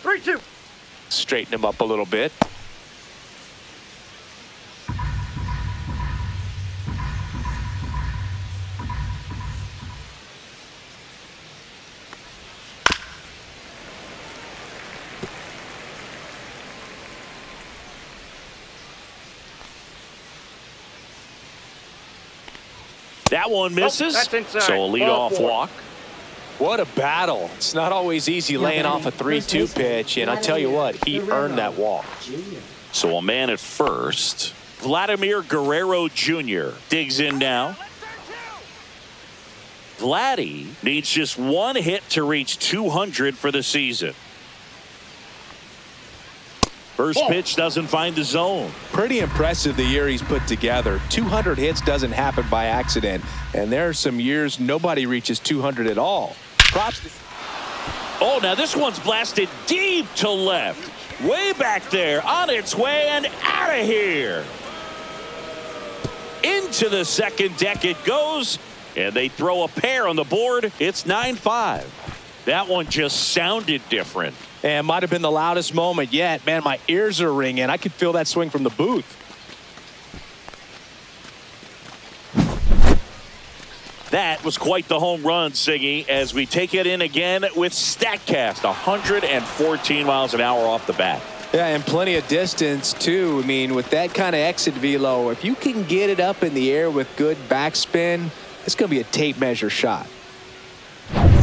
S5: 3-2.
S2: Straighten him up a little bit.
S1: That one misses.
S5: that's inside.
S1: So a
S5: Ball
S1: leadoff
S5: 4.
S1: walk.
S2: What a battle. It's not always easy laying off a 3-2 pitch, and I tell you what, he earned that walk.
S1: So a man at first. Vladimir Guerrero Jr. digs in now. Vladdy needs just one hit to reach 200 for the season. First pitch doesn't find the zone.
S2: Pretty impressive the year he's put together. 200 hits doesn't happen by accident, and there are some years nobody reaches 200 at all. Props to...
S1: Oh, now this one's blasted deep to left. Way back there, on its way and out of here. Into the second deck it goes, and they throw a pair on the board. It's 9-5. That one just sounded different.
S2: And might have been the loudest moment yet. Man, my ears are ringing. I could feel that swing from the booth.
S1: That was quite the home run, Siggy, as we take it in again with StatCast. 114 miles an hour off the bat.
S2: Yeah, and plenty of distance, too. I mean, with that kind of exit velo, if you can get it up in the air with good backspin, it's going to be a tape measure shot.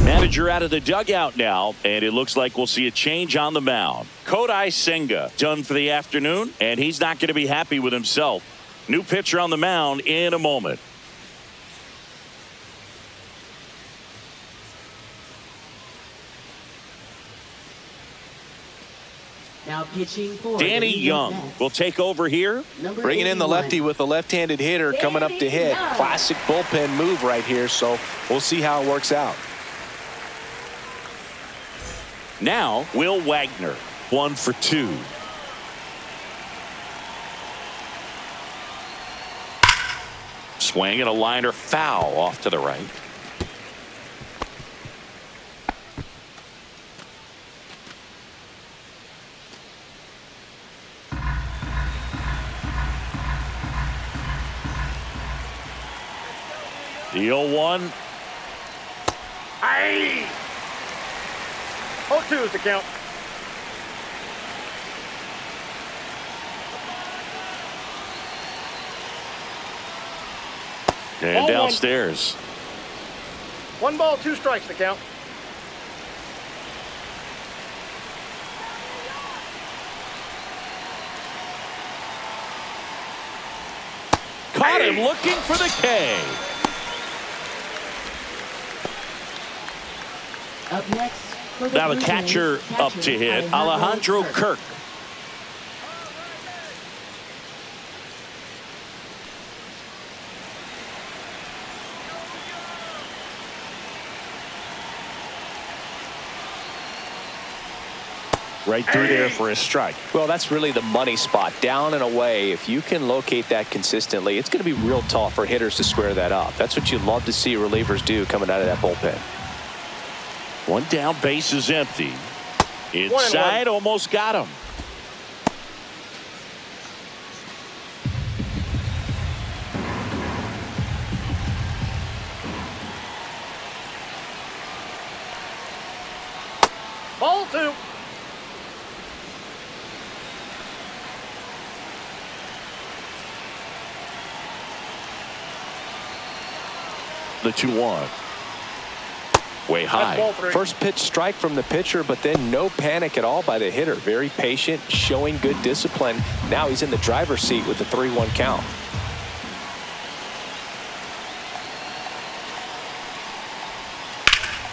S1: Manager out of the dugout now, and it looks like we'll see a change on the mound. Kodai Senga done for the afternoon, and he's not going to be happy with himself. New pitcher on the mound in a moment.
S4: Now pitching for
S1: Danny
S4: the
S1: Young
S4: Mets.
S1: will take over here.
S4: Number
S2: Bringing in the
S4: 81.
S2: lefty with a left-handed hitter coming up to hit. Classic bullpen move right here, so we'll see how it works out.
S1: Now, Will Wagner, 1 for 2. Swing and a liner foul off to the right. The 0-1.
S5: Aye. 0-2 is the count.
S1: And
S5: 0-1.
S1: downstairs.
S5: 1 ball, 2 strikes the count.
S1: Caught him looking for the K.
S4: Up next for the
S1: Now the
S4: Blue
S1: catcher
S4: Jays,
S1: up to hit, Alejandro Kirk. Right through there for a strike.
S2: Well, that's really the money spot, down and away. If you can locate that consistently, it's going to be real tough for hitters to square that up. That's what you love to see relievers do coming out of that bullpen.
S1: One down, base is empty. Inside, almost got him.
S5: Ball 2.
S1: The 2-1. Way high.
S5: Ball 3.
S2: First pitch strike from the pitcher, but then no panic at all by the hitter. Very patient, showing good discipline. Now he's in the driver's seat with the 3-1 count.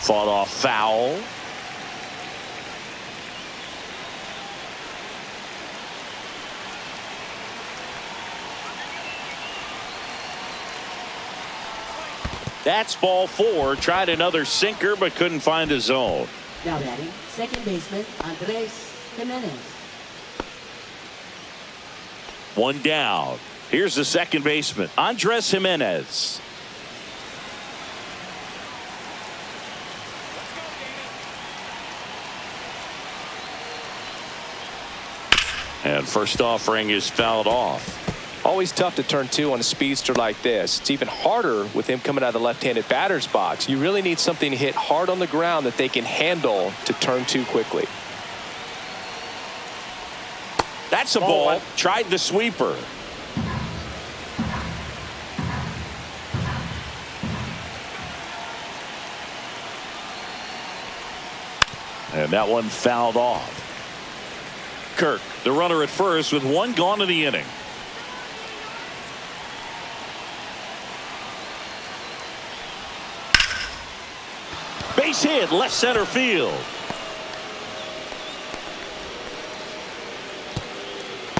S1: Fought off foul. That's ball 4. Tried another sinker, but couldn't find a zone.
S4: Now batting, second baseman Andres Jimenez.
S1: One down. Here's the second baseman, Andres Jimenez. And first offering is fouled off.
S2: Always tough to turn 2 on a speedster like this. It's even harder with him coming out of the left-handed batter's box. You really need something to hit hard on the ground that they can handle to turn 2 quickly.
S1: That's a ball. Tried the sweeper. And that one fouled off. Kirk, the runner at first with one gone in the inning. Base hit, left center field.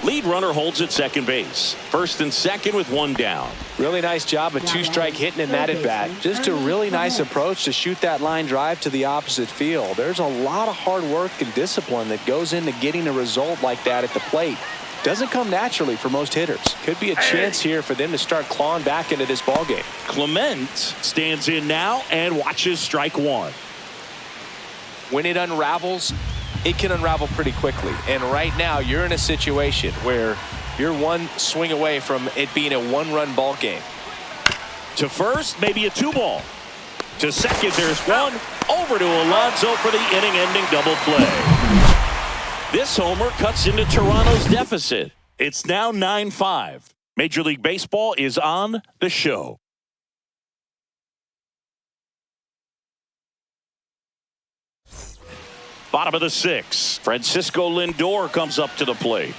S1: Lead runner holds at second base. First and second with one down.
S2: Really nice job of 2-strike hitting in that at bat. Just a really nice approach to shoot that line drive to the opposite field. There's a lot of hard work and discipline that goes into getting a result like that at the plate. Doesn't come naturally for most hitters. Could be a chance here for them to start clawing back into this ballgame.
S1: Clement stands in now and watches strike 1.
S2: When it unravels, it can unravel pretty quickly. And right now, you're in a situation where you're one swing away from it being a one-run ball game.
S1: To first, maybe a 2-ball. To second, there's one. Over to Alonso for the inning-ending double play. This homer cuts into Toronto's deficit. It's now 9-5. Major League Baseball is on the show. Bottom of the 6th, Francisco Lindor comes up to the plate.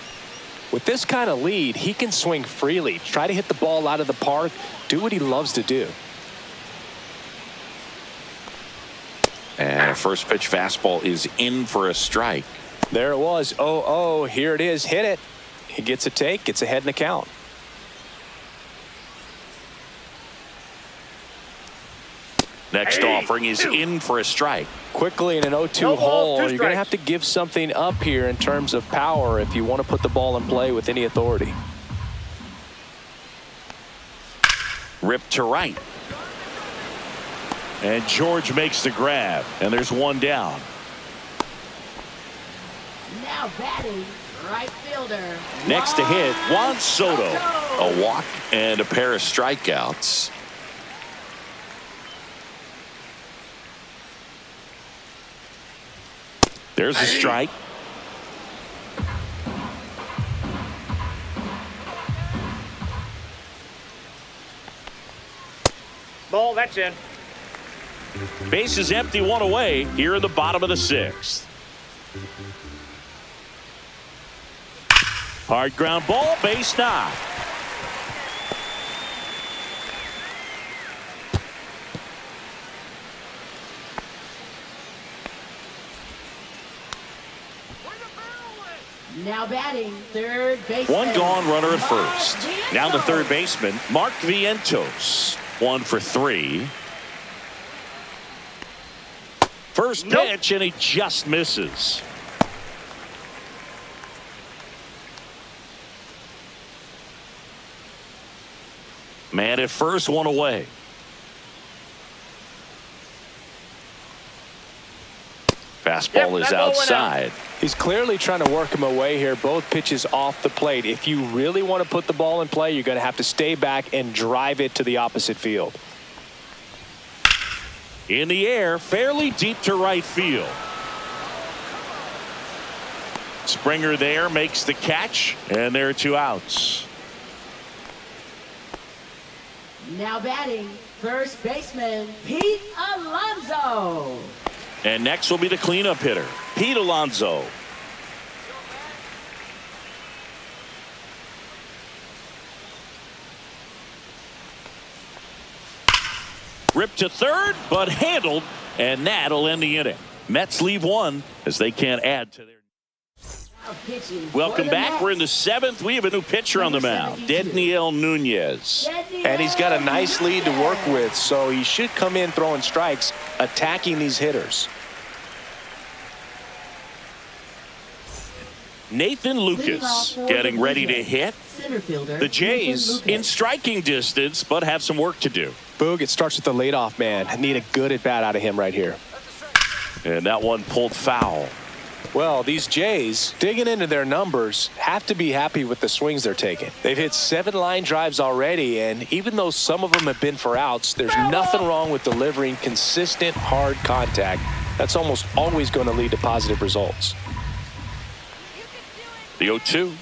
S2: With this kind of lead, he can swing freely, try to hit the ball out of the park, do what he loves to do.
S1: And a first pitch fastball is in for a strike.
S2: There it was. 0-0. Here it is. Hit it. He gets a take, gets ahead in the count.
S1: Next offering is in for a strike.
S2: Quickly in an 0-2
S5: No ball,
S2: hole,
S5: 2
S2: you're going to
S5: strikes.
S2: have to give something up here in terms of power if you want to put the ball in play with any authority.
S1: Ripped to right. And George makes the grab. And there's one down.
S4: Now batting, right fielder.
S1: Next to hit, Juan Soto. A walk and a pair of strikeouts. There's a strike.
S5: Ball, that's in.
S1: Base is empty, one away here in the bottom of the 6th. Hard ground ball, base knock.
S4: Now batting, third base.
S1: One gone, runner at first. Now the third baseman, Mark Vientos. 1 for 3. First pitch, and he just misses. Man at first, one away. Fastball
S5: Yep,
S1: is
S5: that ball went out.
S1: outside.
S2: He's clearly trying to work him away here. Both pitches off the plate. If you really want to put the ball in play, you're going to have to stay back and drive it to the opposite field.
S1: In the air, fairly deep to right field. Springer there makes the catch, and there are 2 outs.
S4: Now batting, first baseman, Pete Alonso.
S1: And next will be the cleanup hitter, Pete Alonso. Ripped to third, but handled, and that'll end the inning. Mets leave 1 as they can't add to their.
S4: Now pitching for
S1: Welcome
S4: the
S1: back.
S4: Mets.
S1: We're in the 7th. We have a new pitcher on the mound, Daniel Nunez.
S2: And he's got a nice lead to work with, so he should come in throwing strikes, attacking these hitters.
S1: Nathan Lucas getting ready to hit.
S4: Center fielder,
S1: The Jays
S4: Nathan
S1: in
S4: Lucas.
S1: striking distance, but have some work to do.
S2: Boog, it starts with the leadoff man. I need a good at-bat out of him right here.
S1: And that one pulled foul.
S2: Well, these Jays, digging into their numbers, have to be happy with the swings they're taking. They've hit 7 line drives already, and even though some of them have been for outs, there's nothing wrong with delivering consistent, hard contact. That's almost always going to lead to positive results.
S1: The 0-2.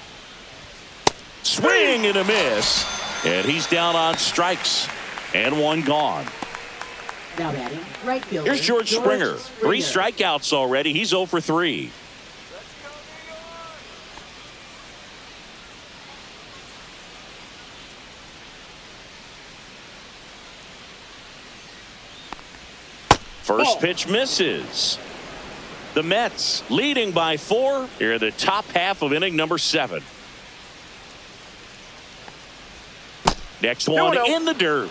S1: Swing and a miss. And he's down on strikes. And 1 gone.
S4: Now batting, right fielder.
S1: Here's George Springer. 3 strikeouts already. He's 0 for 3. First pitch misses. The Mets leading by 4 here in the top half of inning number 7. Next one in the dirt.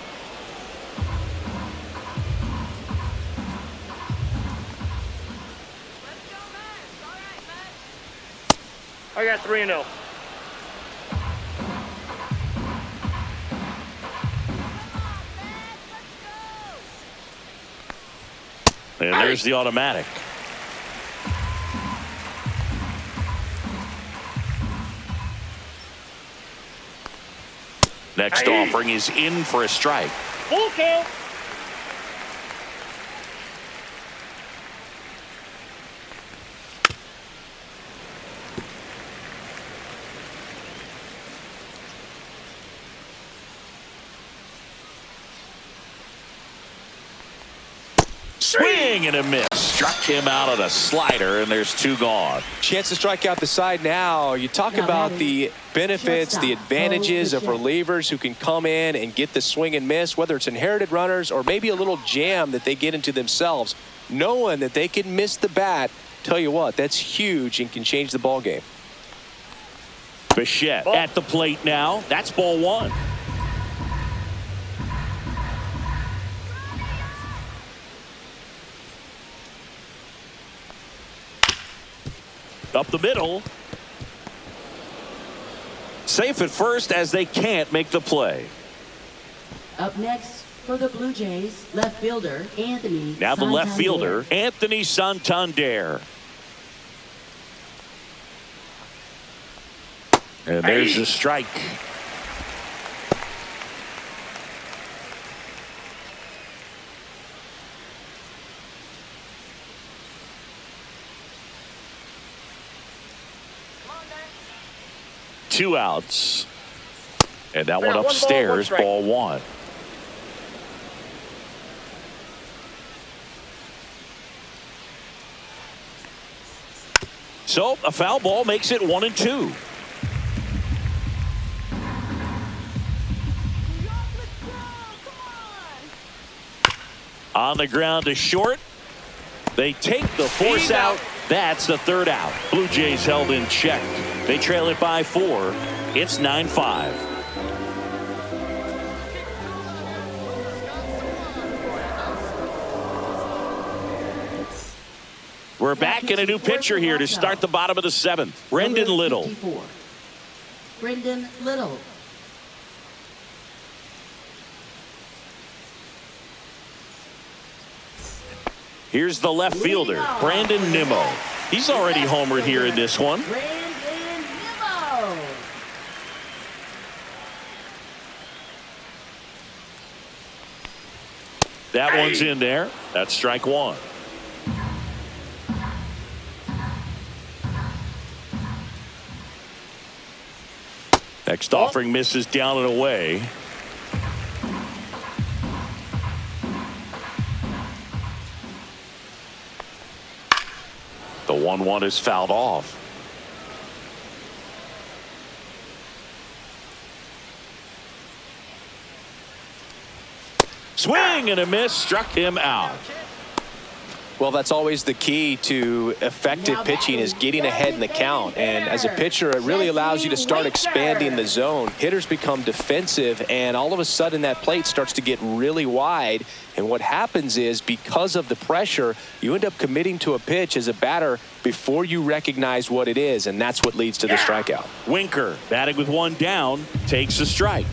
S5: I got 3-0.
S1: And there's the automatic. Next offering is in for a strike.
S5: Full count.
S1: Swing and a miss. Struck him out of the slider, and there's 2 gone.
S2: Chance to strike out the side now. You talk
S4: Now
S2: about
S4: batting,
S2: the benefits, the
S4: shortstop,
S2: advantages of
S4: Bo Bichette.
S2: relievers who can come in and get the swing and miss, whether it's inherited runners or maybe a little jam that they get into themselves. Knowing that they can miss the bat, tell you what, that's huge and can change the ball game.
S1: Bichette at the plate now. That's ball 1. Up the middle. Safe at first as they can't make the play.
S4: Up next for the Blue Jays, left fielder, Anthony
S1: Now the left
S4: Santander.
S1: fielder, Anthony Santander. And there's the strike. Two outs. And that one
S5: One ball,
S1: upstairs,
S5: one strike.
S1: ball 1. So a foul ball makes it 1-2. On the ground to short. They take the force out. That's the 3rd out. Blue Jays held in check. They trail it by 4. It's 9-5. We're back in a new pitcher here to start the bottom of the 7th. Brendan
S4: Number
S1: Little.
S4: 54. Brendan Little.
S1: Here's the left fielder, Brandon Nimmo. He's already homered here in this one.
S4: Brandon Nimmo.
S1: That one's in there. That's strike one. Next offering misses down and away. The 1-1 is fouled off. Swing and a miss, struck him out.
S2: Well, that's always the key to effective pitching, is getting ahead in the count. And as a pitcher, it really allows you to start expanding the zone. Hitters become defensive, and all of a sudden that plate starts to get really wide. And what happens is, because of the pressure, you end up committing to a pitch as a batter before you recognize what it is, and that's what leads to the strikeout.
S1: Winker, batting with one down, takes a strike.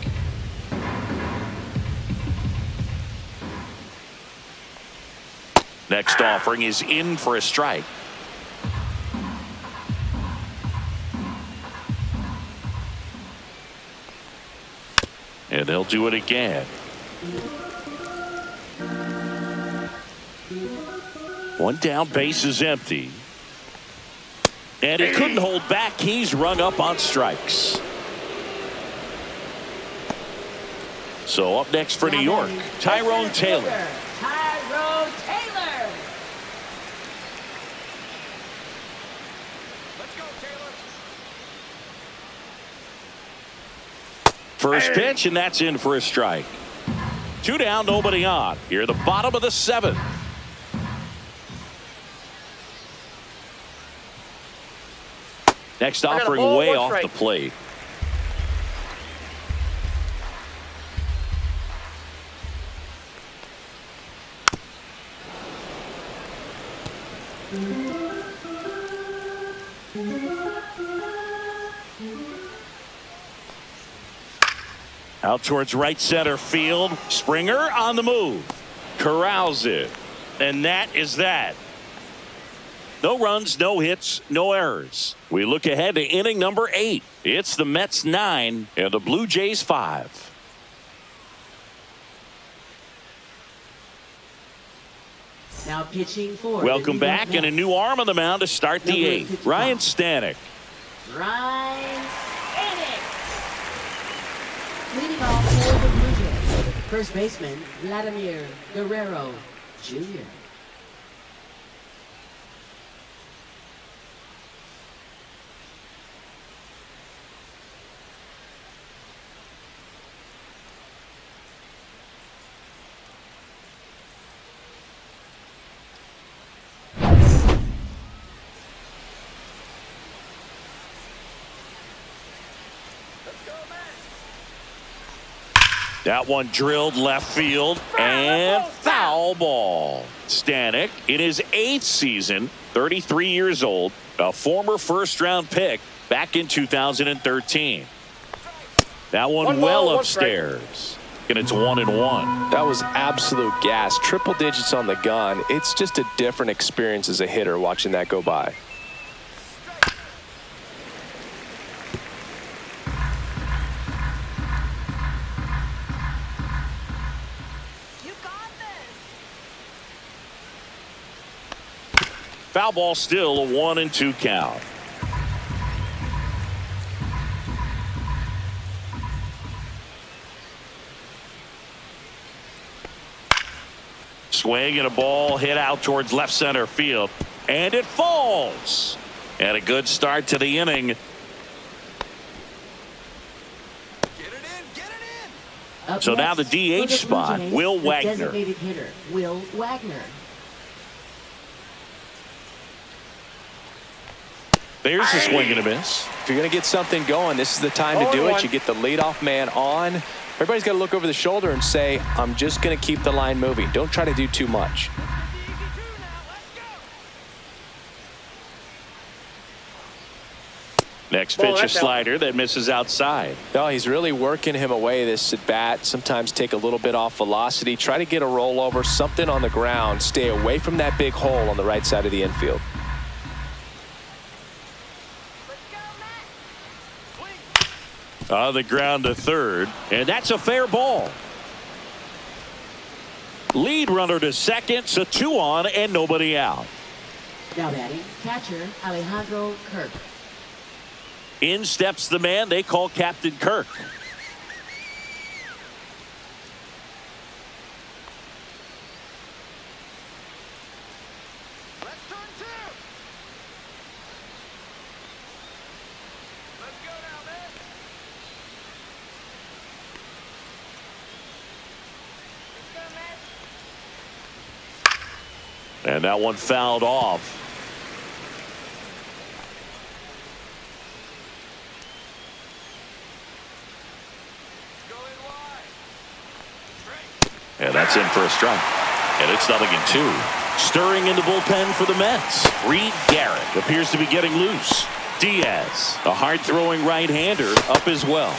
S1: Next offering is in for a strike. And they'll do it again. One down, base is empty. And he couldn't hold back. He's rung up on strikes. So up next for New York, Tyrone Taylor.
S4: Tyrone Taylor.
S1: First pitch, and that's in for a strike. Two down, nobody on. Here at the bottom of the seventh. Next offering way off the plate. Out towards right center field. Springer on the move. Corrals it. And that is that. No runs, no hits, no errors. We look ahead to inning number 8. It's the Mets 9 and the Blue Jays 5.
S4: Now pitching for
S1: Welcome back, and a new arm on the mound to start the 8th. Ryan Stanek.
S4: Ryan Stanek. Leading off for the Blue Jays, first baseman Vladimir Guerrero Jr.
S1: That one drilled left field and foul ball. Stanek in his 8th season, 33 years old, a former first-round pick back in 2013. That one well upstairs. And it's 1-1.
S2: That was absolute gas. Triple digits on the gun. It's just a different experience as a hitter watching that go by.
S1: Foul ball, still a 1-2 count. Swing and a ball hit out towards left center field, and it falls. And a good start to the inning. So now the DH spot, Will Wagner.
S4: Designated hitter, Will Wagner.
S1: There's the swing and a miss.
S2: If you're going to get something going, this is the time to do it. You get the leadoff man on. Everybody's got to look over the shoulder and say, I'm just going to keep the line moving. Don't try to do too much.
S1: Next
S5: Ball,
S1: pitch, a
S5: that's out.
S1: slider that misses outside.
S2: No, he's really working him away this at bat. Sometimes take a little bit off velocity. Try to get a rollover, something on the ground. Stay away from that big hole on the right side of the infield.
S1: On the ground to third, and that's a fair ball. Lead runner to second, so 2 on and nobody out.
S4: Now batting, catcher Alejandro Kirk.
S1: In steps the man they call Captain Kirk. And that one fouled off. And that's in for a strike. And it's 0-2. Stirring in the bullpen for the Mets. Reed Garrett appears to be getting loose. Diaz, a hard-throwing right-hander, up as well.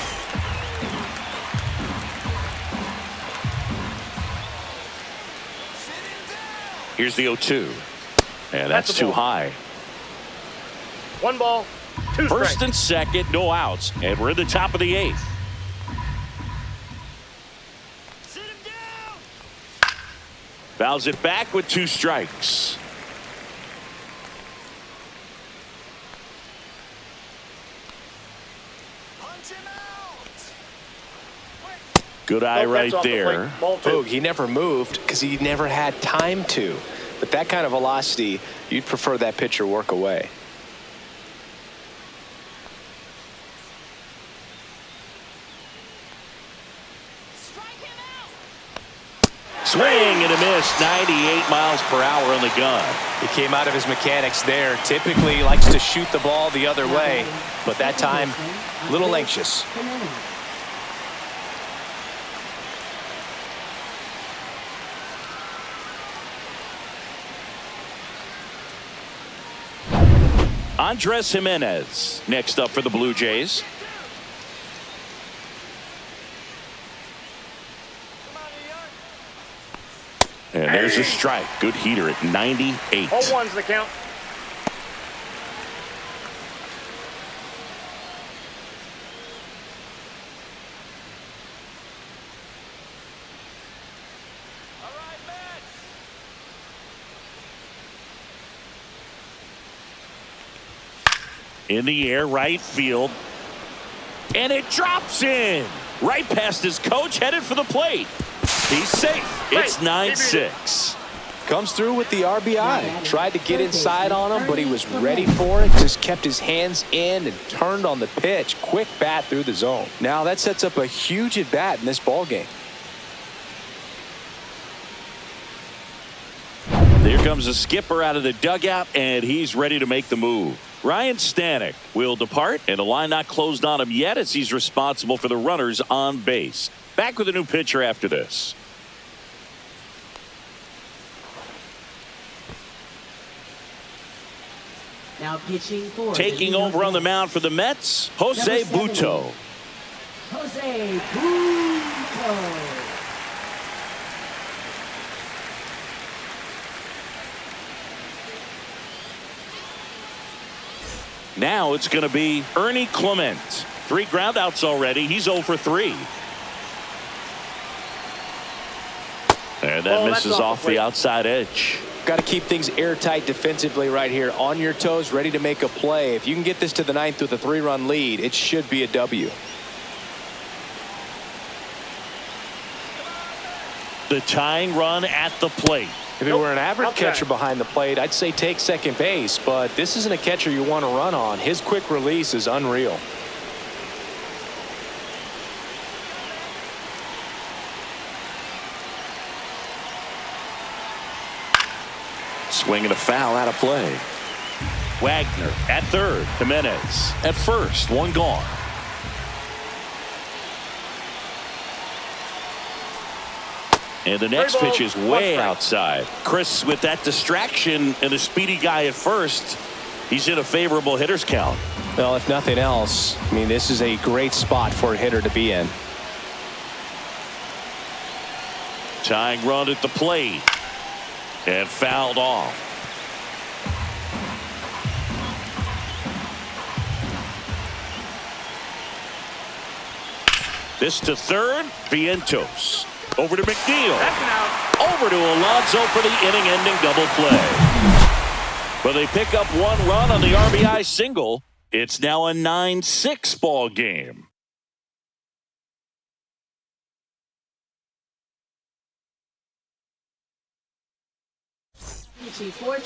S1: Here's the 0-2. And that's too high.
S5: 1 ball, 2
S1: First
S5: strikes.
S1: and second, no outs. And we're in the top of the 8th. Fouls it back with 2 strikes. Good eye
S5: No
S1: right
S5: catch off the
S1: there.
S5: plate. Ball 2.
S2: Boog, he never moved because he never had time to. But that kind of velocity, you'd prefer that pitcher work away.
S1: Swing and a miss. 98 miles per hour on the gun.
S2: He came out of his mechanics there. Typically he likes to shoot the ball the other way, but that time a little anxious.
S1: Andres Jimenez next up for the Blue Jays. And there's a strike. Good heater at 98.
S5: 0-1's the count.
S1: In the air, right field. And it drops in. Right past his coach, headed for the plate. He's safe. It's 9-6.
S2: Comes through with the RBI. Tried to get inside on him, but he was ready for it. Just kept his hands in and turned on the pitch. Quick bat through the zone. Now that sets up a huge at bat in this ball game.
S1: There comes the skipper out of the dugout, and he's ready to make the move. Ryan Stanek will depart, and the line not closed on him yet as he's responsible for the runners on base. Back with a new pitcher after this.
S4: Now pitching for
S1: Taking
S4: the New York
S1: over on the
S4: Mets.
S1: mound for the Mets, Jose
S4: Number 70.
S1: Butto.
S4: Jose Butto.
S1: Now it's going to be Ernie Clement. 3 groundouts already. He's 0 for 3. And that
S5: Oh, that's
S1: misses
S5: off the
S1: off the
S5: plate.
S1: outside edge.
S2: Got to keep things airtight defensively right here. On your toes, ready to make a play. If you can get this to the 9th with a 3-run lead, it should be a W.
S1: The tying run at the plate.
S2: If it were an average
S5: outside.
S2: catcher behind the plate, I'd say take second base, but this isn't a catcher you want to run on. His quick release is unreal.
S1: Swing and a foul out of play. Wagner at third. Jimenez at first. 1 gone. And the next
S5: 3 balls,
S1: pitch is
S5: 1
S1: way
S5: strike.
S1: outside. Chris, with that distraction and a speedy guy at first, he's in a favorable hitter's count.
S2: Well, if nothing else, I mean, this is a great spot for a hitter to be in.
S1: Tying run at the plate. And fouled off. This to third. Vientos. Over to McNeil.
S5: That's an out.
S1: Over to Alonso for the inning-ending double play. But they pick up one run on the RBI single. It's now a 9-6 ball game.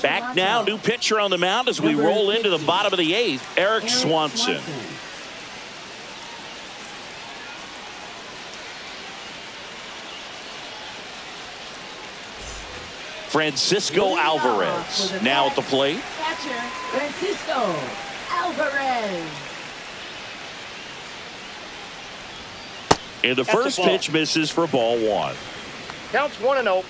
S1: Back now, new pitcher on the mound as we roll into the bottom of the eighth, Eric Swanson. Francisco Alvarez now at the plate.
S4: Catcher Francisco Alvarez.
S1: And the first pitch misses for ball one.
S5: Counts 1-0.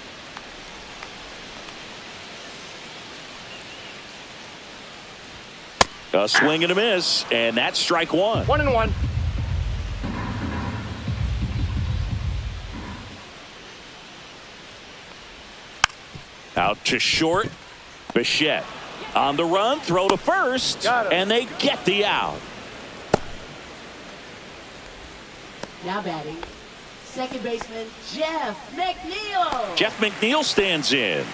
S1: A swing and a miss, and that's strike one.
S5: 1-1.
S1: Out to short. Bichette on the run, throw to first, and they get the out.
S4: Now batting, second baseman Jeff McNeil.
S1: Jeff McNeil stands in.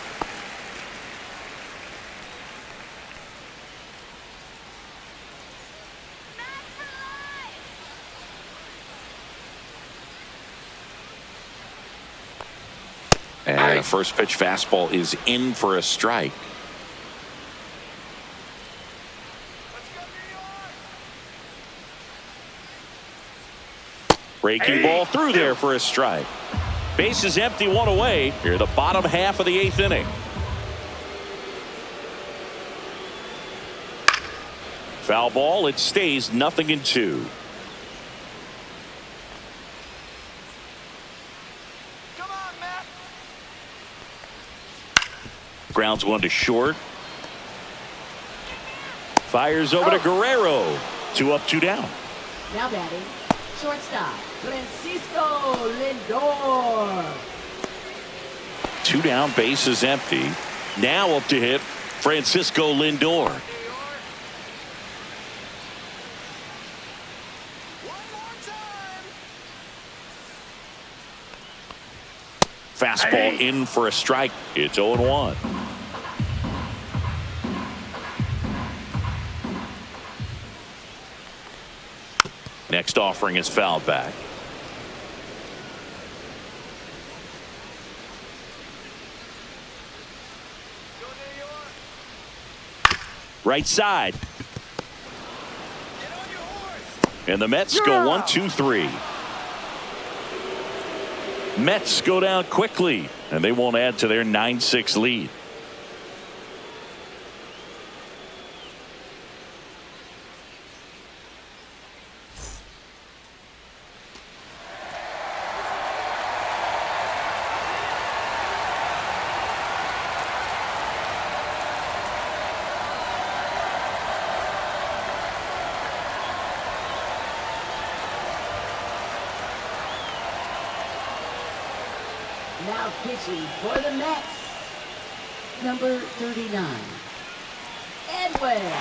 S1: And a first pitch fastball is in for a strike. Breaking ball through there for a strike. Base is empty, one away. Here the bottom half of the eighth inning. Foul ball, it stays 0-2. Grounds one to short. Fires over to Guerrero. 2 up, 2 down.
S4: Now batting, shortstop Francisco Lindor.
S1: 2 down, base is empty. Now up to hit Francisco Lindor. Fastball in for a strike. It's 0-1. Next offering is fouled back. Right side. And the Mets go 1-2-3. Mets go down quickly, and they won't add to their 9-6 lead.
S4: Now pitching for the Mets, number 39, Edwin Diaz.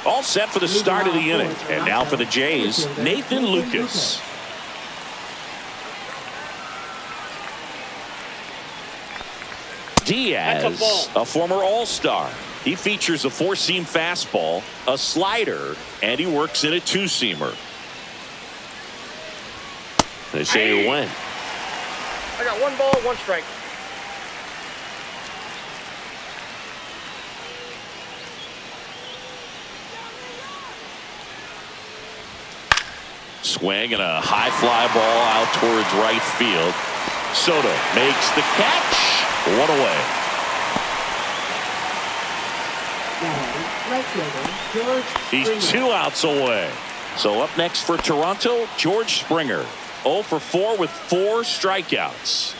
S1: All set for the start of the inning. And now for the Jays, Nathan Lucas. Diaz, a former All-Star. He features a four-seam fastball, a slider, and he works in a two-seamer. They say he win.
S5: I got 1 ball, 1 strike.
S1: Swing and a high fly ball out towards right field. Soto makes the catch. 1 away.
S4: Right fielder, George
S1: He's
S4: Springer.
S1: 2 outs away. So up next for Toronto, George Springer. 0 for 4 with 4 strikeouts.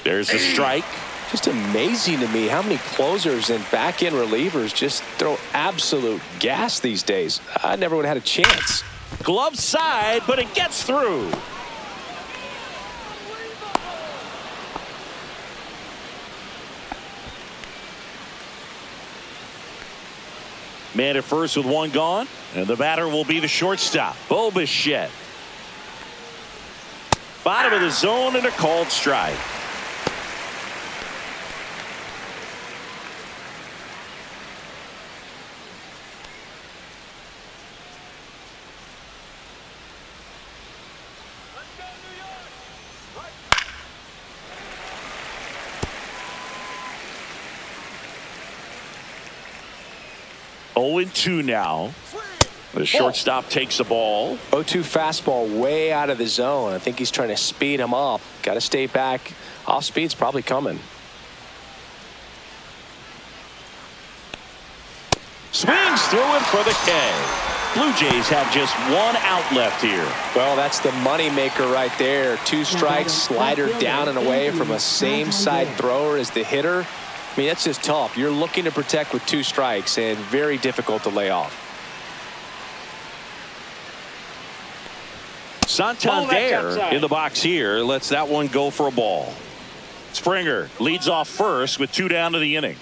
S1: There's a strike.
S2: Just amazing to me how many closers and back-end relievers just throw absolute gas these days. I never would have had a chance.
S1: Glove side, but it gets through. Man at first with one gone, and the batter will be the shortstop, Bo Bichette. Bottom of the zone and a called strike. Oh, 0-2 now. The shortstop takes the ball.
S2: 0-2 fastball way out of the zone. I think he's trying to speed him up. Got to stay back. Off speed's probably coming.
S1: Swings through it for the K. Blue Jays have just one out left here.
S2: Well, that's the money maker right there. 2 strikes, slider down and away from a same side thrower as the hitter. I mean, that's just tough. You're looking to protect with 2 strikes and very difficult to lay off.
S1: Santander in the box here lets that one go for a ball. Springer leads off first with 2 down to the inning.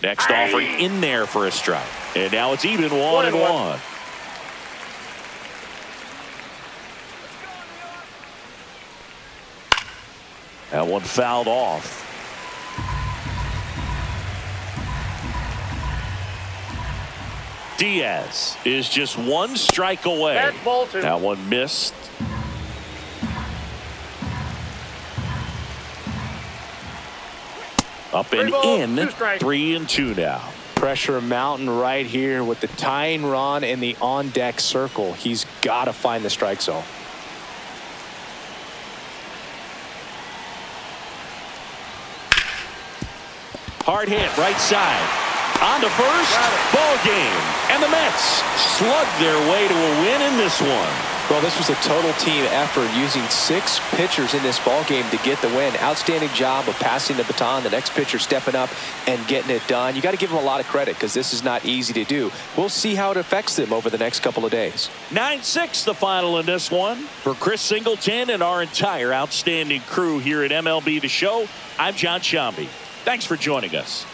S1: Next offering in there for a strike. And now it's even 1-1. That one fouled off. Diaz is just 1 strike away.
S5: That's ball 2.
S1: That one missed. Up and
S5: 3 balls,
S1: in.
S5: 2 strikes.
S1: 3-2 now.
S2: Pressure mountain right here with the tying run in the on deck circle. He's got to find the strike zone.
S1: Hard hit right side. On to first. Ball game. And the Mets slug their way to a win in this one.
S2: Well, this was a total team effort using 6 pitchers in this ball game to get the win. Outstanding job of passing the baton. The next pitcher stepping up and getting it done. You got to give them a lot of credit because this is not easy to do. We'll see how it affects them over the next couple of days.
S1: 9-6 the final in this one. For Chris Singleton and our entire outstanding crew here at MLB The Show, I'm John Shambi. Thanks for joining us.